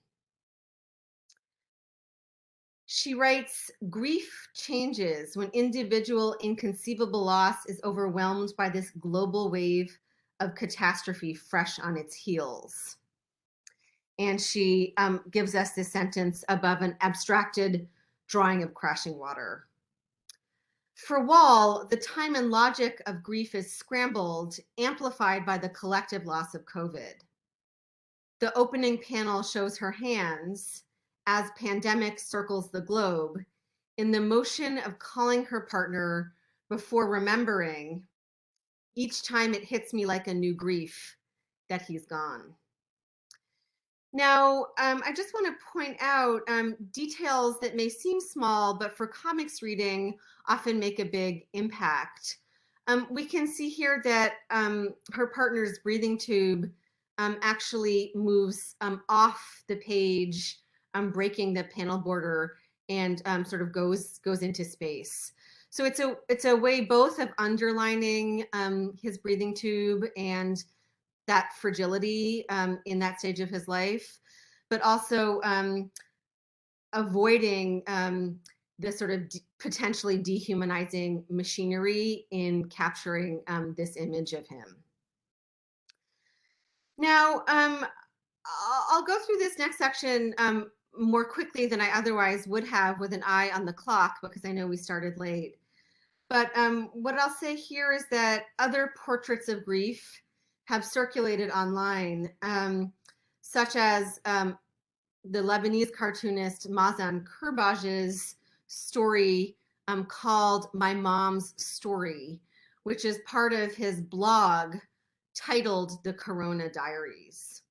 She writes, grief changes when individual inconceivable loss is overwhelmed by this global wave of catastrophe fresh on its heels. And she gives us this sentence above an abstracted drawing of crashing water. For Wall, the time and logic of grief is scrambled, amplified by the collective loss of COVID. The opening panel shows her hands as pandemic circles the globe in the motion of calling her partner before remembering each time it hits me like a new grief that he's gone. Now, I just want to point out details that may seem small, but for comics reading often make a big impact. We can see here that her partner's breathing tube actually moves off the page, breaking the panel border, and sort of goes into space. So it's a way both of underlining his breathing tube and that fragility in that stage of his life, but also avoiding the sort of potentially dehumanizing machinery in capturing this image of him. Now, I'll go through this next section more quickly than I otherwise would have with an eye on the clock, because I know we started late. But what I'll say here is that other portraits of grief have circulated online, such as the Lebanese cartoonist Mazan Kurbaj's story called My Mom's Story, which is part of his blog titled The Corona Diaries.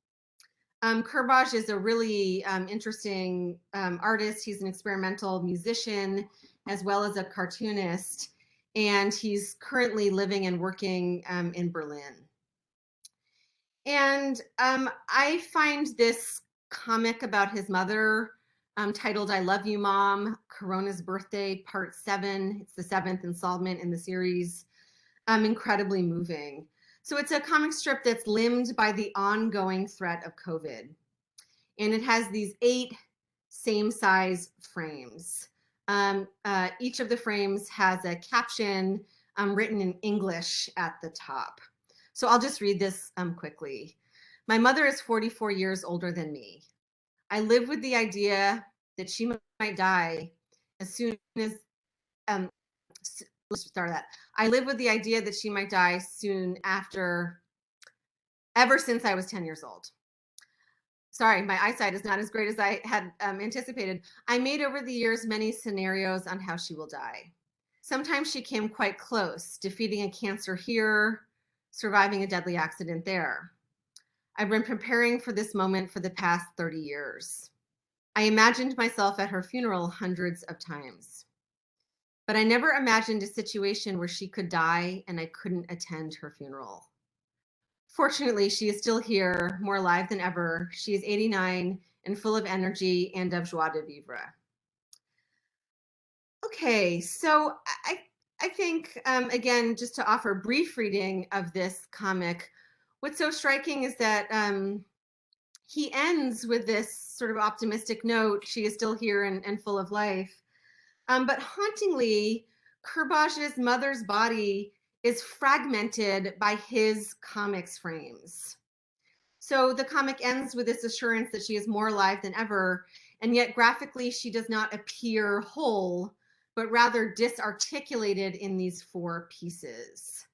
Kurbaj is a really interesting artist. He's an experimental musician as well as a cartoonist, and he's currently living and working in Berlin. And I find this comic about his mother titled I Love You, Mom, Corona's Birthday, Part 7. It's the 7th installment in the series. Incredibly moving. So it's a comic strip that's limbed by the ongoing threat of COVID. And it has these 8 same-size frames. Each of the frames has a caption written in English at the top. So I'll just read this quickly. My mother is 44 years older than me. I live with the idea that she might die as soon as, let's start that. I live with the idea that she might die soon after, ever since I was 10 years old. Sorry, my eyesight is not as great as I had anticipated. I made over the years many scenarios on how she will die. Sometimes she came quite close, defeating a cancer here, surviving a deadly accident there. I've been preparing for this moment for the past 30 years. I imagined myself at her funeral hundreds of times. But I never imagined a situation where she could die and I couldn't attend her funeral. Fortunately, she is still here, more alive than ever. She is 89 and full of energy and of joie de vivre. Okay, so I think, again, just to offer a brief reading of this comic, what's so striking is that he ends with this sort of optimistic note. She is still here and full of life. But hauntingly, Kurbaj's mother's body is fragmented by his comics frames. So the comic ends with this assurance that she is more alive than ever, and yet graphically she does not appear whole, but rather disarticulated in these 4 pieces.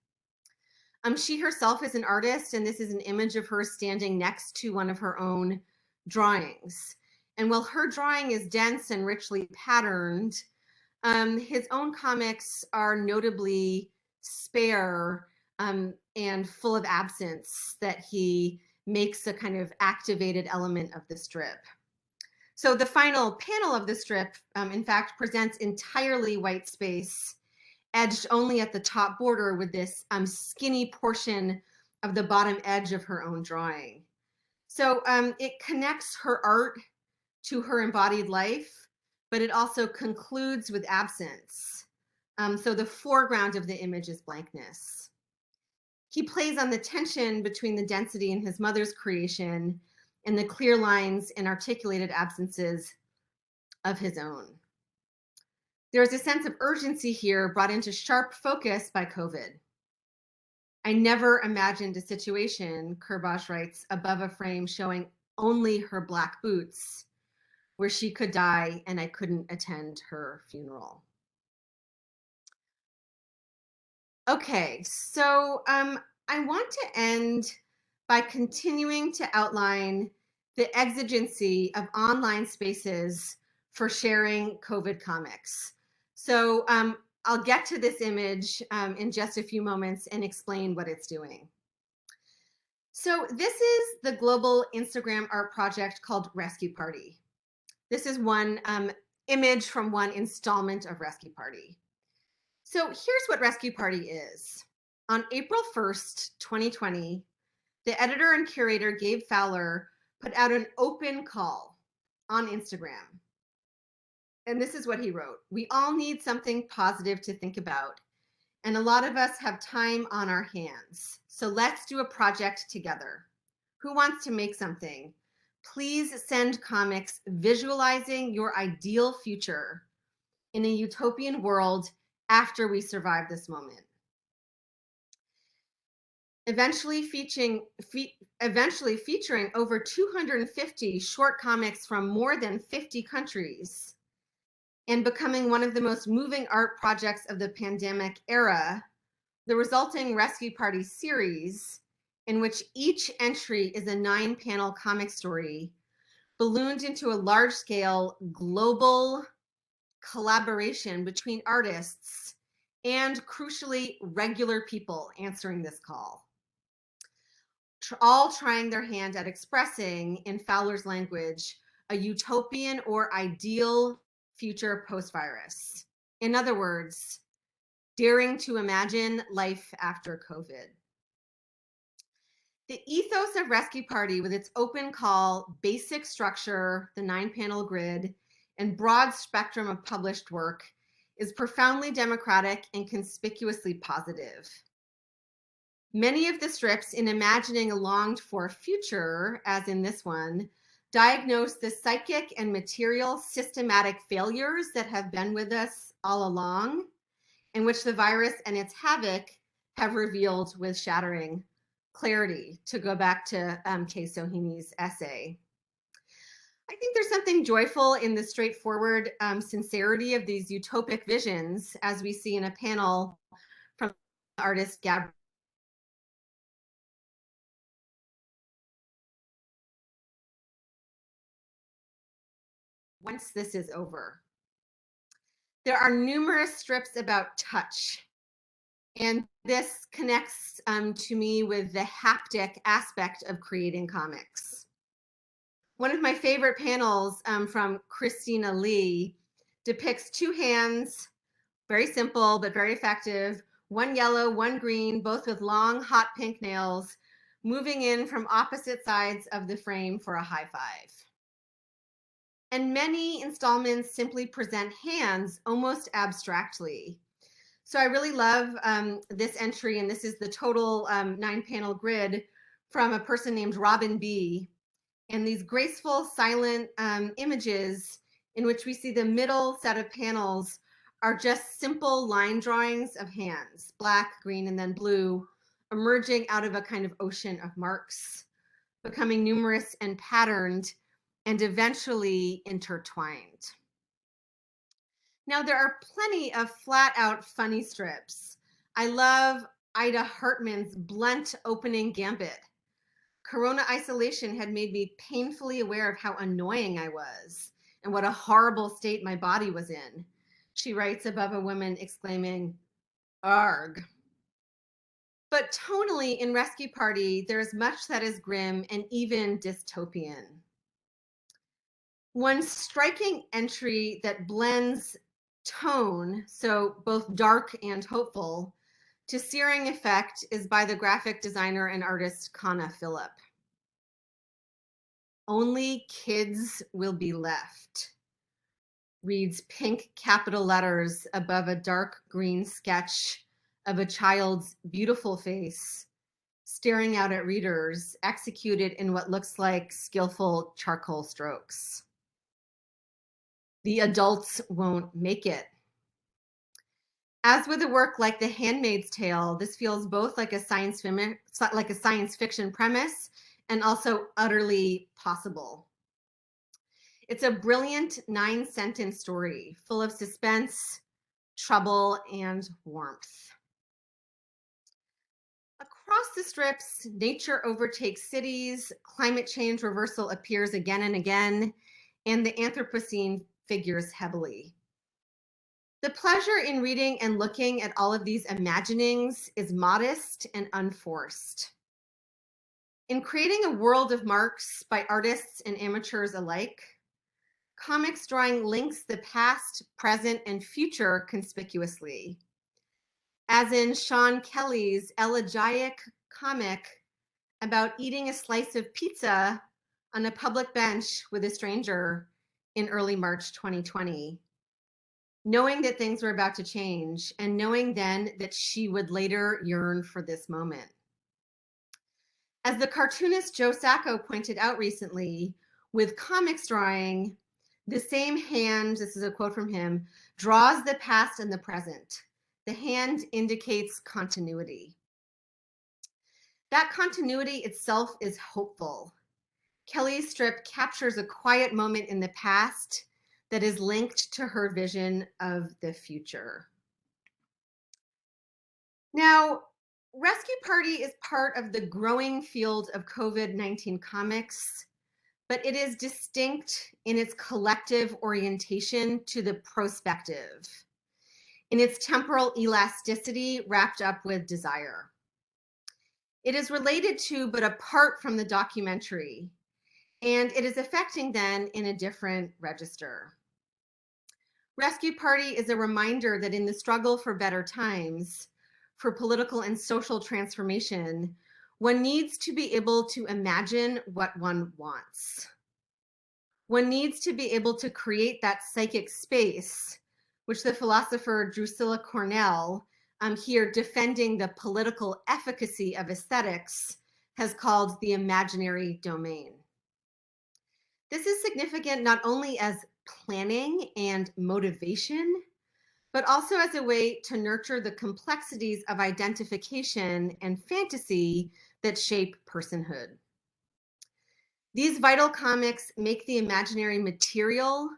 She herself is an artist, and this is an image of her standing next to one of her own drawings. And while her drawing is dense and richly patterned, his own comics are notably spare and full of absence that he makes a kind of activated element of the strip. So the final panel of the strip, in fact, presents entirely white space, edged only at the top border with this skinny portion of the bottom edge of her own drawing. So it connects her art to her embodied life, but it also concludes with absence. So the foreground of the image is blankness. He plays on the tension between the density in his mother's creation and the clear lines and articulated absences of his own. There is a sense of urgency here brought into sharp focus by COVID. I never imagined a situation, Kerbaj writes, above a frame showing only her black boots, where she could die and I couldn't attend her funeral. Okay, so I want to end by continuing to outline the exigency of online spaces for sharing COVID comics. So I'll get to this image in just a few moments and explain what it's doing. So this is the global Instagram art project called Rescue Party. This is one image from one installment of Rescue Party. So here's what Rescue Party is. On April 1st, 2020, the editor and curator Gabe Fowler put out an open call on Instagram. And this is what he wrote. We all need something positive to think about. And a lot of us have time on our hands. So let's do a project together. Who wants to make something? Please send comics visualizing your ideal future in a utopian world after we survive this moment. Eventually featuring over 250 short comics from more than 50 countries and becoming one of the most moving art projects of the pandemic era, the resulting Rescue Party series, in which each entry is a 9-panel comic story, ballooned into a large-scale global collaboration between artists and, crucially, regular people answering this call, all trying their hand at expressing, in Fowler's language, a utopian or ideal future post-virus. In other words, daring to imagine life after COVID. The ethos of Rescue Party, with its open call, basic structure, the 9-panel grid, and broad spectrum of published work, is profoundly democratic and conspicuously positive. Many of the strips, in imagining a longed-for future, as in this one, diagnose the psychic and material systematic failures that have been with us all along, in which the virus and its havoc have revealed with shattering clarity, to go back to Kay Sohini's essay. I think there's something joyful in the straightforward sincerity of these utopic visions, as we see in a panel from artist Gabrielle. Once this is over. There are numerous strips about touch, and this connects to me with the haptic aspect of creating comics. One of my favorite panels from Christina Lee depicts 2 hands, very simple but very effective, one yellow, one green, both with long, hot pink nails, moving in from opposite sides of the frame for a high five. And many installments simply present hands almost abstractly. So I really love this entry, and this is the total 9-panel grid from a person named Robin B. And these graceful, silent images in which we see the middle set of panels are just simple line drawings of hands, black, green, and then blue, emerging out of a kind of ocean of marks, becoming numerous and patterned, and eventually intertwined. Now, there are plenty of flat out funny strips. I love Ida Hartman's blunt opening gambit. Corona isolation had made me painfully aware of how annoying I was and what a horrible state my body was in. She writes above a woman exclaiming, "Arg." But tonally in Rescue Party, there's much that is grim and even dystopian. One striking entry that blends tone, so both dark and hopeful, to searing effect is by the graphic designer and artist Phillip. Only kids will be left, reads pink capital letters above a dark green sketch of a child's beautiful face staring out at readers, executed in what looks like skillful charcoal strokes. The adults won't make it. As with a work like The Handmaid's Tale, this feels both like a science fiction premise and also utterly possible. It's a brilliant 9-sentence story full of suspense, trouble, and warmth. Across the strips, nature overtakes cities, climate change reversal appears again and again, and the Anthropocene figures heavily. The pleasure in reading and looking at all of these imaginings is modest and unforced. In creating a world of marks by artists and amateurs alike, comics drawing links the past, present, and future conspicuously. As in Sean Kelly's elegiac comic about eating a slice of pizza on a public bench with a stranger in early March 2020, knowing that things were about to change and knowing then that she would later yearn for this moment. As the cartoonist Joe Sacco pointed out recently, with comics drawing, the same hand, this is a quote from him, draws the past and the present. The hand indicates continuity. That continuity itself is hopeful. Kelly's strip captures a quiet moment in the past that is linked to her vision of the future. Now, Rescue Party is part of the growing field of COVID-19 comics, but it is distinct in its collective orientation to the prospective, in its temporal elasticity wrapped up with desire. It is related to, but apart from the documentary, and it is affecting then in a different register. Rescue Party is a reminder that in the struggle for better times, for political and social transformation, one needs to be able to imagine what one wants. One needs to be able to create that psychic space, which the philosopher Drusilla Cornell, here defending the political efficacy of aesthetics, has called the imaginary domain. This is significant not only as planning and motivation, but also as a way to nurture the complexities of identification and fantasy that shape personhood. These vital comics make the imaginary material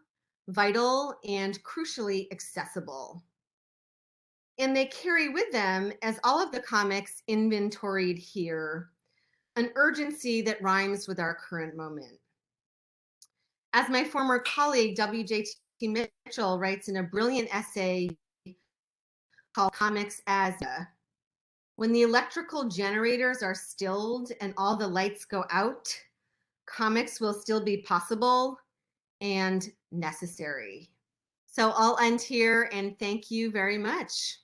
vital and crucially accessible. And they carry with them, as all of the comics inventoried here, an urgency that rhymes with our current moment. As my former colleague, W.J.T. Mitchell, writes in a brilliant essay called Comics as when the electrical generators are stilled and all the lights go out, comics will still be possible and necessary. So I'll end here and thank you very much.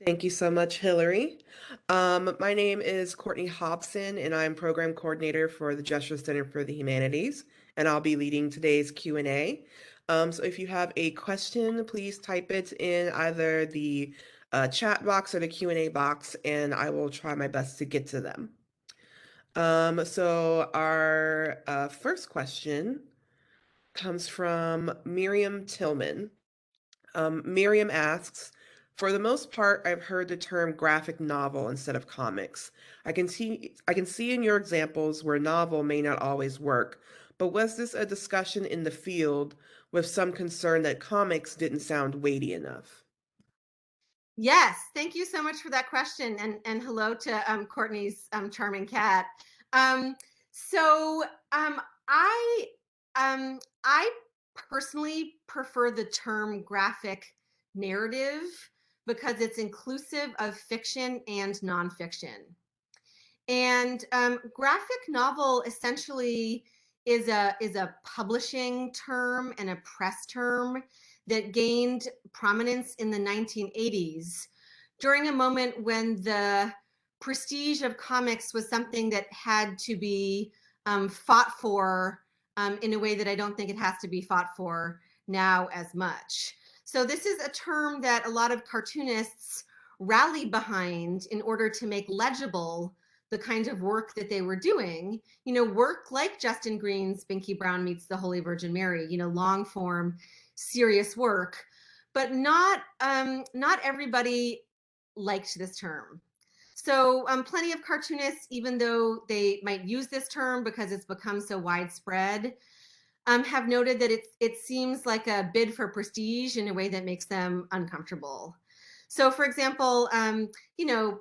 Thank you so much, Hillary. My name is Courtney Hobson, and I'm Program Coordinator for the Gesture Center for the Humanities, and I'll be leading today's Q&A. So if you have a question, please type it in either the chat box or the Q&A box, and I will try my best to get to them. So our first question comes from Miriam Tillman. Miriam asks, for the most part, I've heard the term graphic novel instead of comics. I can see in your examples where novel may not always work, but was this a discussion in the field with some concern that comics didn't sound weighty enough? Yes, thank you so much for that question, and hello to Courtney's charming cat. I personally prefer the term graphic narrative because it's inclusive of fiction and nonfiction. And graphic novel essentially is a publishing term and a press term that gained prominence in the 1980s during a moment when the prestige of comics was something that had to be fought for in a way that I don't think it has to be fought for now as much. So this is a term that a lot of cartoonists rallied behind in order to make legible the kind of work that they were doing, work like Justin Greene's Binky Brown Meets the Holy Virgin Mary, long form, serious work, but not everybody liked this term. So plenty of cartoonists, even though they might use this term because it's become so widespread, have noted that it seems like a bid for prestige in a way that makes them uncomfortable. So for example,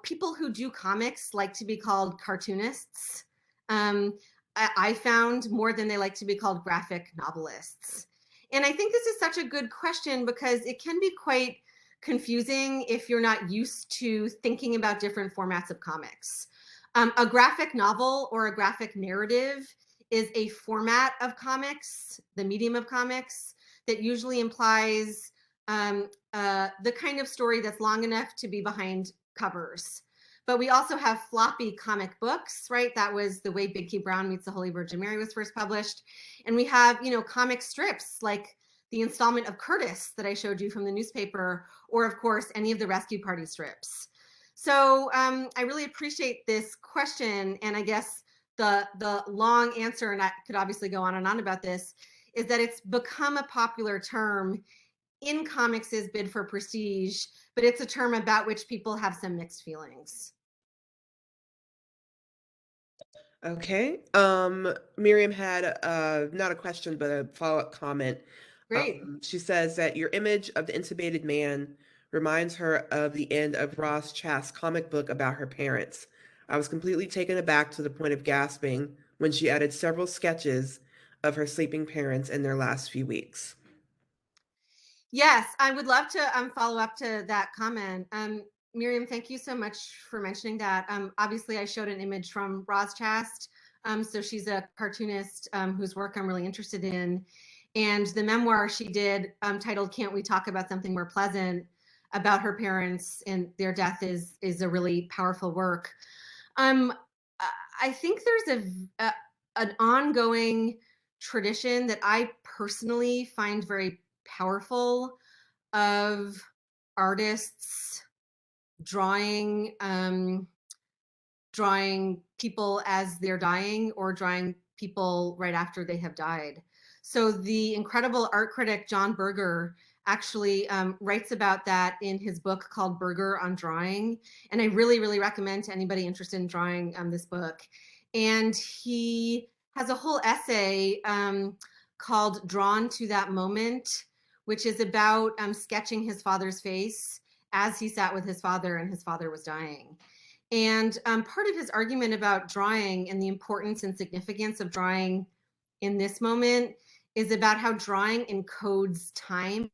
people who do comics like to be called cartoonists. I found more than they like to be called graphic novelists. And I think this is such a good question because it can be quite confusing if you're not used to thinking about different formats of comics. A graphic novel or a graphic narrative is a format of comics, the medium of comics, that usually implies the kind of story that's long enough to be behind covers. But we also have floppy comic books, right? That was the way Binky Brown Meets the Holy Virgin Mary was first published. And we have, comic strips like the installment of Curtis that I showed you from the newspaper, or of course, any of the Rescue Party strips. So I really appreciate this question. And I guess the long answer, and I could obviously go on and on about this, is that it's become a popular term in comics is bid for prestige, but it's a term about which people have some mixed feelings. Okay. Miriam had not a question, but a follow-up comment. Great. She says that your image of the intubated man reminds her of the end of Ross Chask's comic book about her parents. I was completely taken aback to the point of gasping when she added several sketches of her sleeping parents in their last few weeks. Yes, I would love to follow up to that comment. Miriam, thank you so much for mentioning that. Obviously, I showed an image from Roz Chast. So she's a cartoonist whose work I'm really interested in. And the memoir she did titled Can't We Talk About Something More Pleasant about her parents and their death is a really powerful work. I think there's an ongoing tradition that I personally find very powerful of artists drawing people as they're dying or drawing people right after they have died. So the incredible art critic John Berger actually writes about that in his book called Berger on Drawing. And I really, really recommend to anybody interested in drawing this book. And he has a whole essay called Drawn to That Moment, which is about sketching his father's face as he sat with his father and his father was dying. And part of his argument about drawing and the importance and significance of drawing in this moment is about how drawing encodes time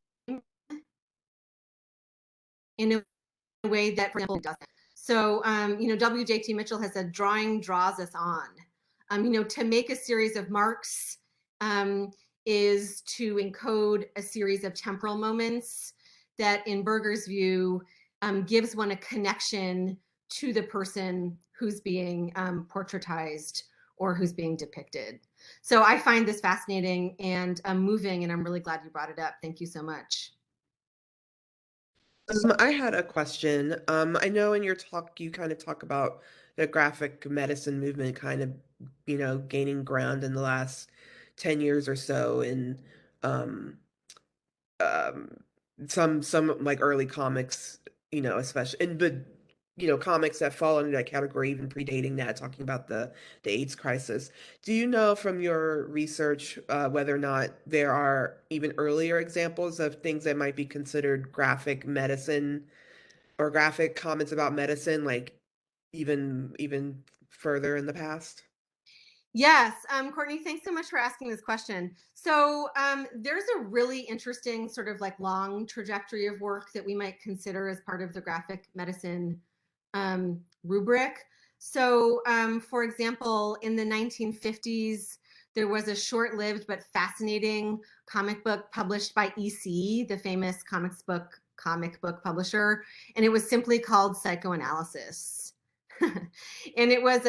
in a way that, for example, doesn't. So, W.J.T. Mitchell has said, drawing draws us on. To make a series of marks is to encode a series of temporal moments that, in Berger's view, gives one a connection to the person who's being portraitized or who's being depicted. So I find this fascinating and moving, and I'm really glad you brought it up. Thank you so much. I had a question. I know in your talk you kind of talk about the graphic medicine movement kind of, gaining ground in the last 10 years or so in um, um, some like early comics, especially in the comics that fall under that category, even predating that, talking about the AIDS crisis. Do you know from your research whether or not there are even earlier examples of things that might be considered graphic medicine or graphic comments about medicine, like even further in the past? Yes, Courtney, thanks so much for asking this question. So there's a really interesting sort of like long trajectory of work that we might consider as part of the graphic medicine rubric. So for example, in the 1950s, there was a short-lived but fascinating comic book published by EC, the famous comic book publisher, and it was simply called Psychoanalysis. And it was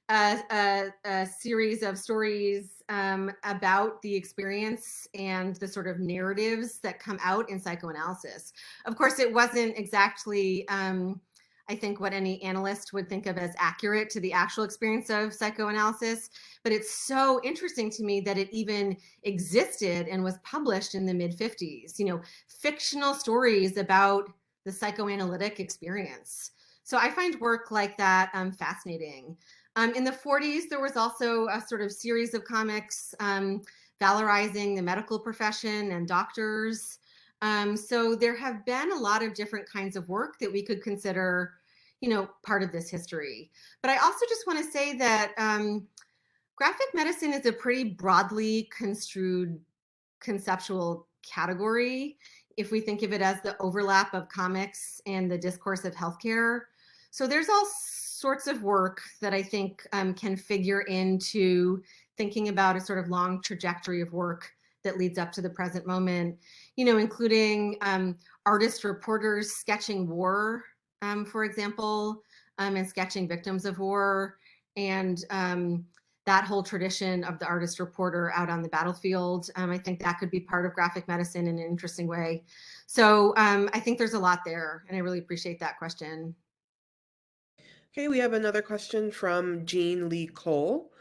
a series of stories about the experience and the sort of narratives that come out in psychoanalysis. Of course, it wasn't exactly, I think, what any analyst would think of as accurate to the actual experience of psychoanalysis, but it's so interesting to me that it even existed and was published in the mid-50s, you know, fictional stories about the psychoanalytic experience. So I find work like that fascinating. In the 40s, there was also a sort of series of comics valorizing the medical profession and doctors. So there have been a lot of different kinds of work that we could consider, you know, part of this history. But I also just want to say that graphic medicine is a pretty broadly construed conceptual category if we think of it as the overlap of comics and the discourse of healthcare. So there's all sorts of work that I think can figure into thinking about a sort of long trajectory of work that leads up to the present moment, you know, including artist reporters sketching war, for example, and sketching victims of war, and that whole tradition of the artist reporter out on the battlefield. I think that could be part of graphic medicine in an interesting way. So I think there's a lot there, and I really appreciate that question. Okay, we have another question from Jean Lee Cole.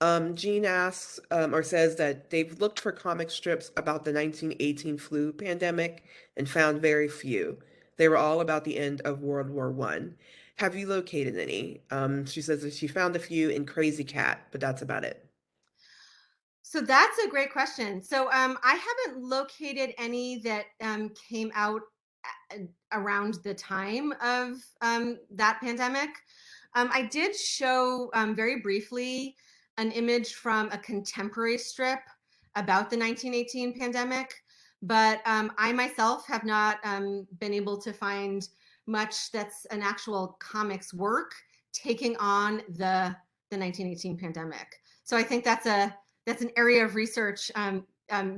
Jean asks or says that they've looked for comic strips about the 1918 flu pandemic and found very few. They were all about the end of World War I. Have you located any? She says that she found a few in Crazy Cat, but that's about it. So that's a great question. So I haven't located any that came out around the time of that pandemic. I did show very briefly an image from a contemporary strip about the 1918 pandemic, but I myself have not been able to find much that's an actual comics work taking on the 1918 pandemic. So I think that's an area of research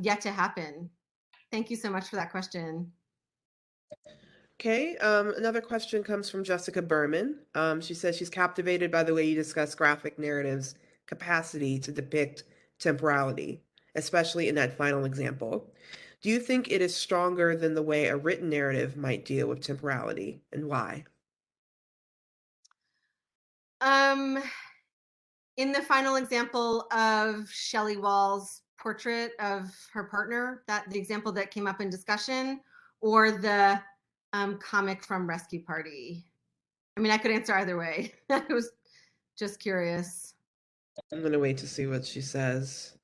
yet to happen. Thank you so much for that question. Okay, another question comes from Jessica Berman. She says she's captivated by the way you discuss graphic narratives' capacity to depict temporality, especially in that final example. Do you think it is stronger than the way a written narrative might deal with temporality, and why? In the final example of Shelley Wall's portrait of her partner, that the example that came up in discussion, or the comic from Rescue Party? I mean, I could answer either way. I was just curious. I'm going to wait to see what she says.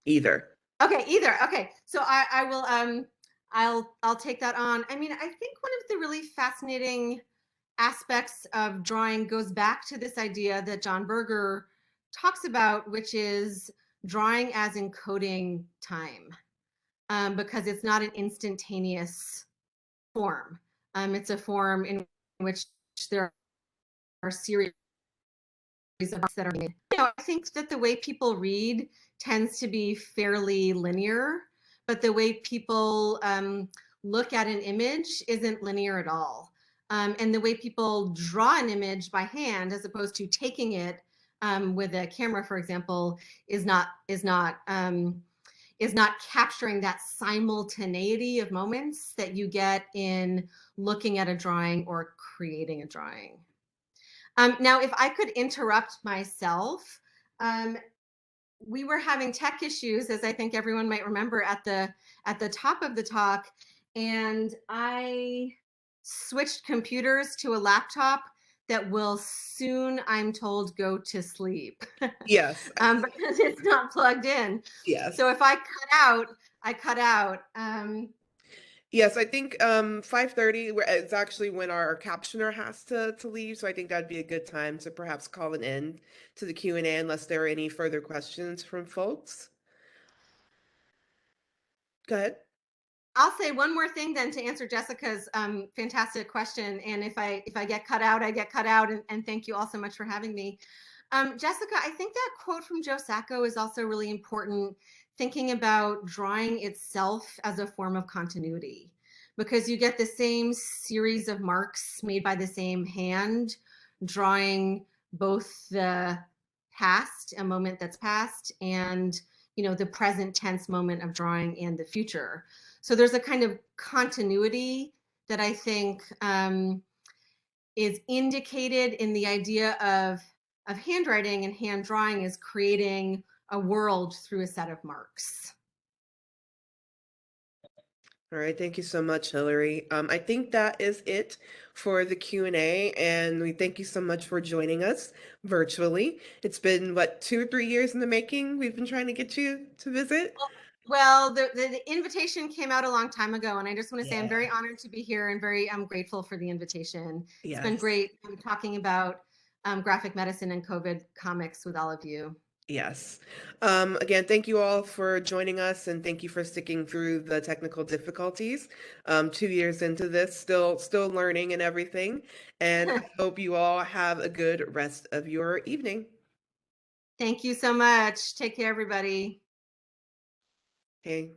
Either. Okay, either. Okay, so I will I'll take that on. I mean, I think one of the really fascinating aspects of drawing goes back to this idea that John Berger talks about, which is drawing as encoding time, because it's not an instantaneous form. It's a form in which there are series of books that are made. You know, I think that the way people read tends to be fairly linear, but the way people look at an image isn't linear at all. And the way people draw an image by hand, as opposed to taking it with a camera, for example, is not capturing that simultaneity of moments that you get in looking at a drawing or creating a drawing. Now, if I could interrupt myself, we were having tech issues, as I think everyone might remember, at the top of the talk, and I switched computers to a laptop that will soon, I'm told, go to sleep. Yes. Because it's not plugged in. Yes. So if I cut out, I cut out. Yes, I think 5:30 is actually when our captioner has to leave, so I think that'd be a good time to perhaps call an end to the Q&A unless there are any further questions from folks. Go ahead. I'll say one more thing then to answer Jessica's fantastic question. And if I get cut out, I get cut out. And thank you all so much for having me. Jessica, I think that quote from Joe Sacco is also really important, thinking about drawing itself as a form of continuity, because you get the same series of marks made by the same hand, drawing both the past, a moment that's past, and the present tense moment of drawing and the future. So there's a kind of continuity that I think is indicated in the idea of handwriting and hand drawing as creating a world through a set of marks. All right, thank you so much, Hillary. I think that is it for the Q&A, and we thank you so much for joining us virtually. It's been, what, 2 or 3 years in the making? We've been trying to get you to visit. Well, the invitation came out a long time ago, and I just want to say I'm very honored to be here and very grateful for the invitation. It's been great talking about graphic medicine and COVID comics with all of you. Yes. Again, thank you all for joining us, and thank you for sticking through the technical difficulties. 2 years into this, still learning and everything. And I hope you all have a good rest of your evening. Thank you so much. Take care, everybody. Okay.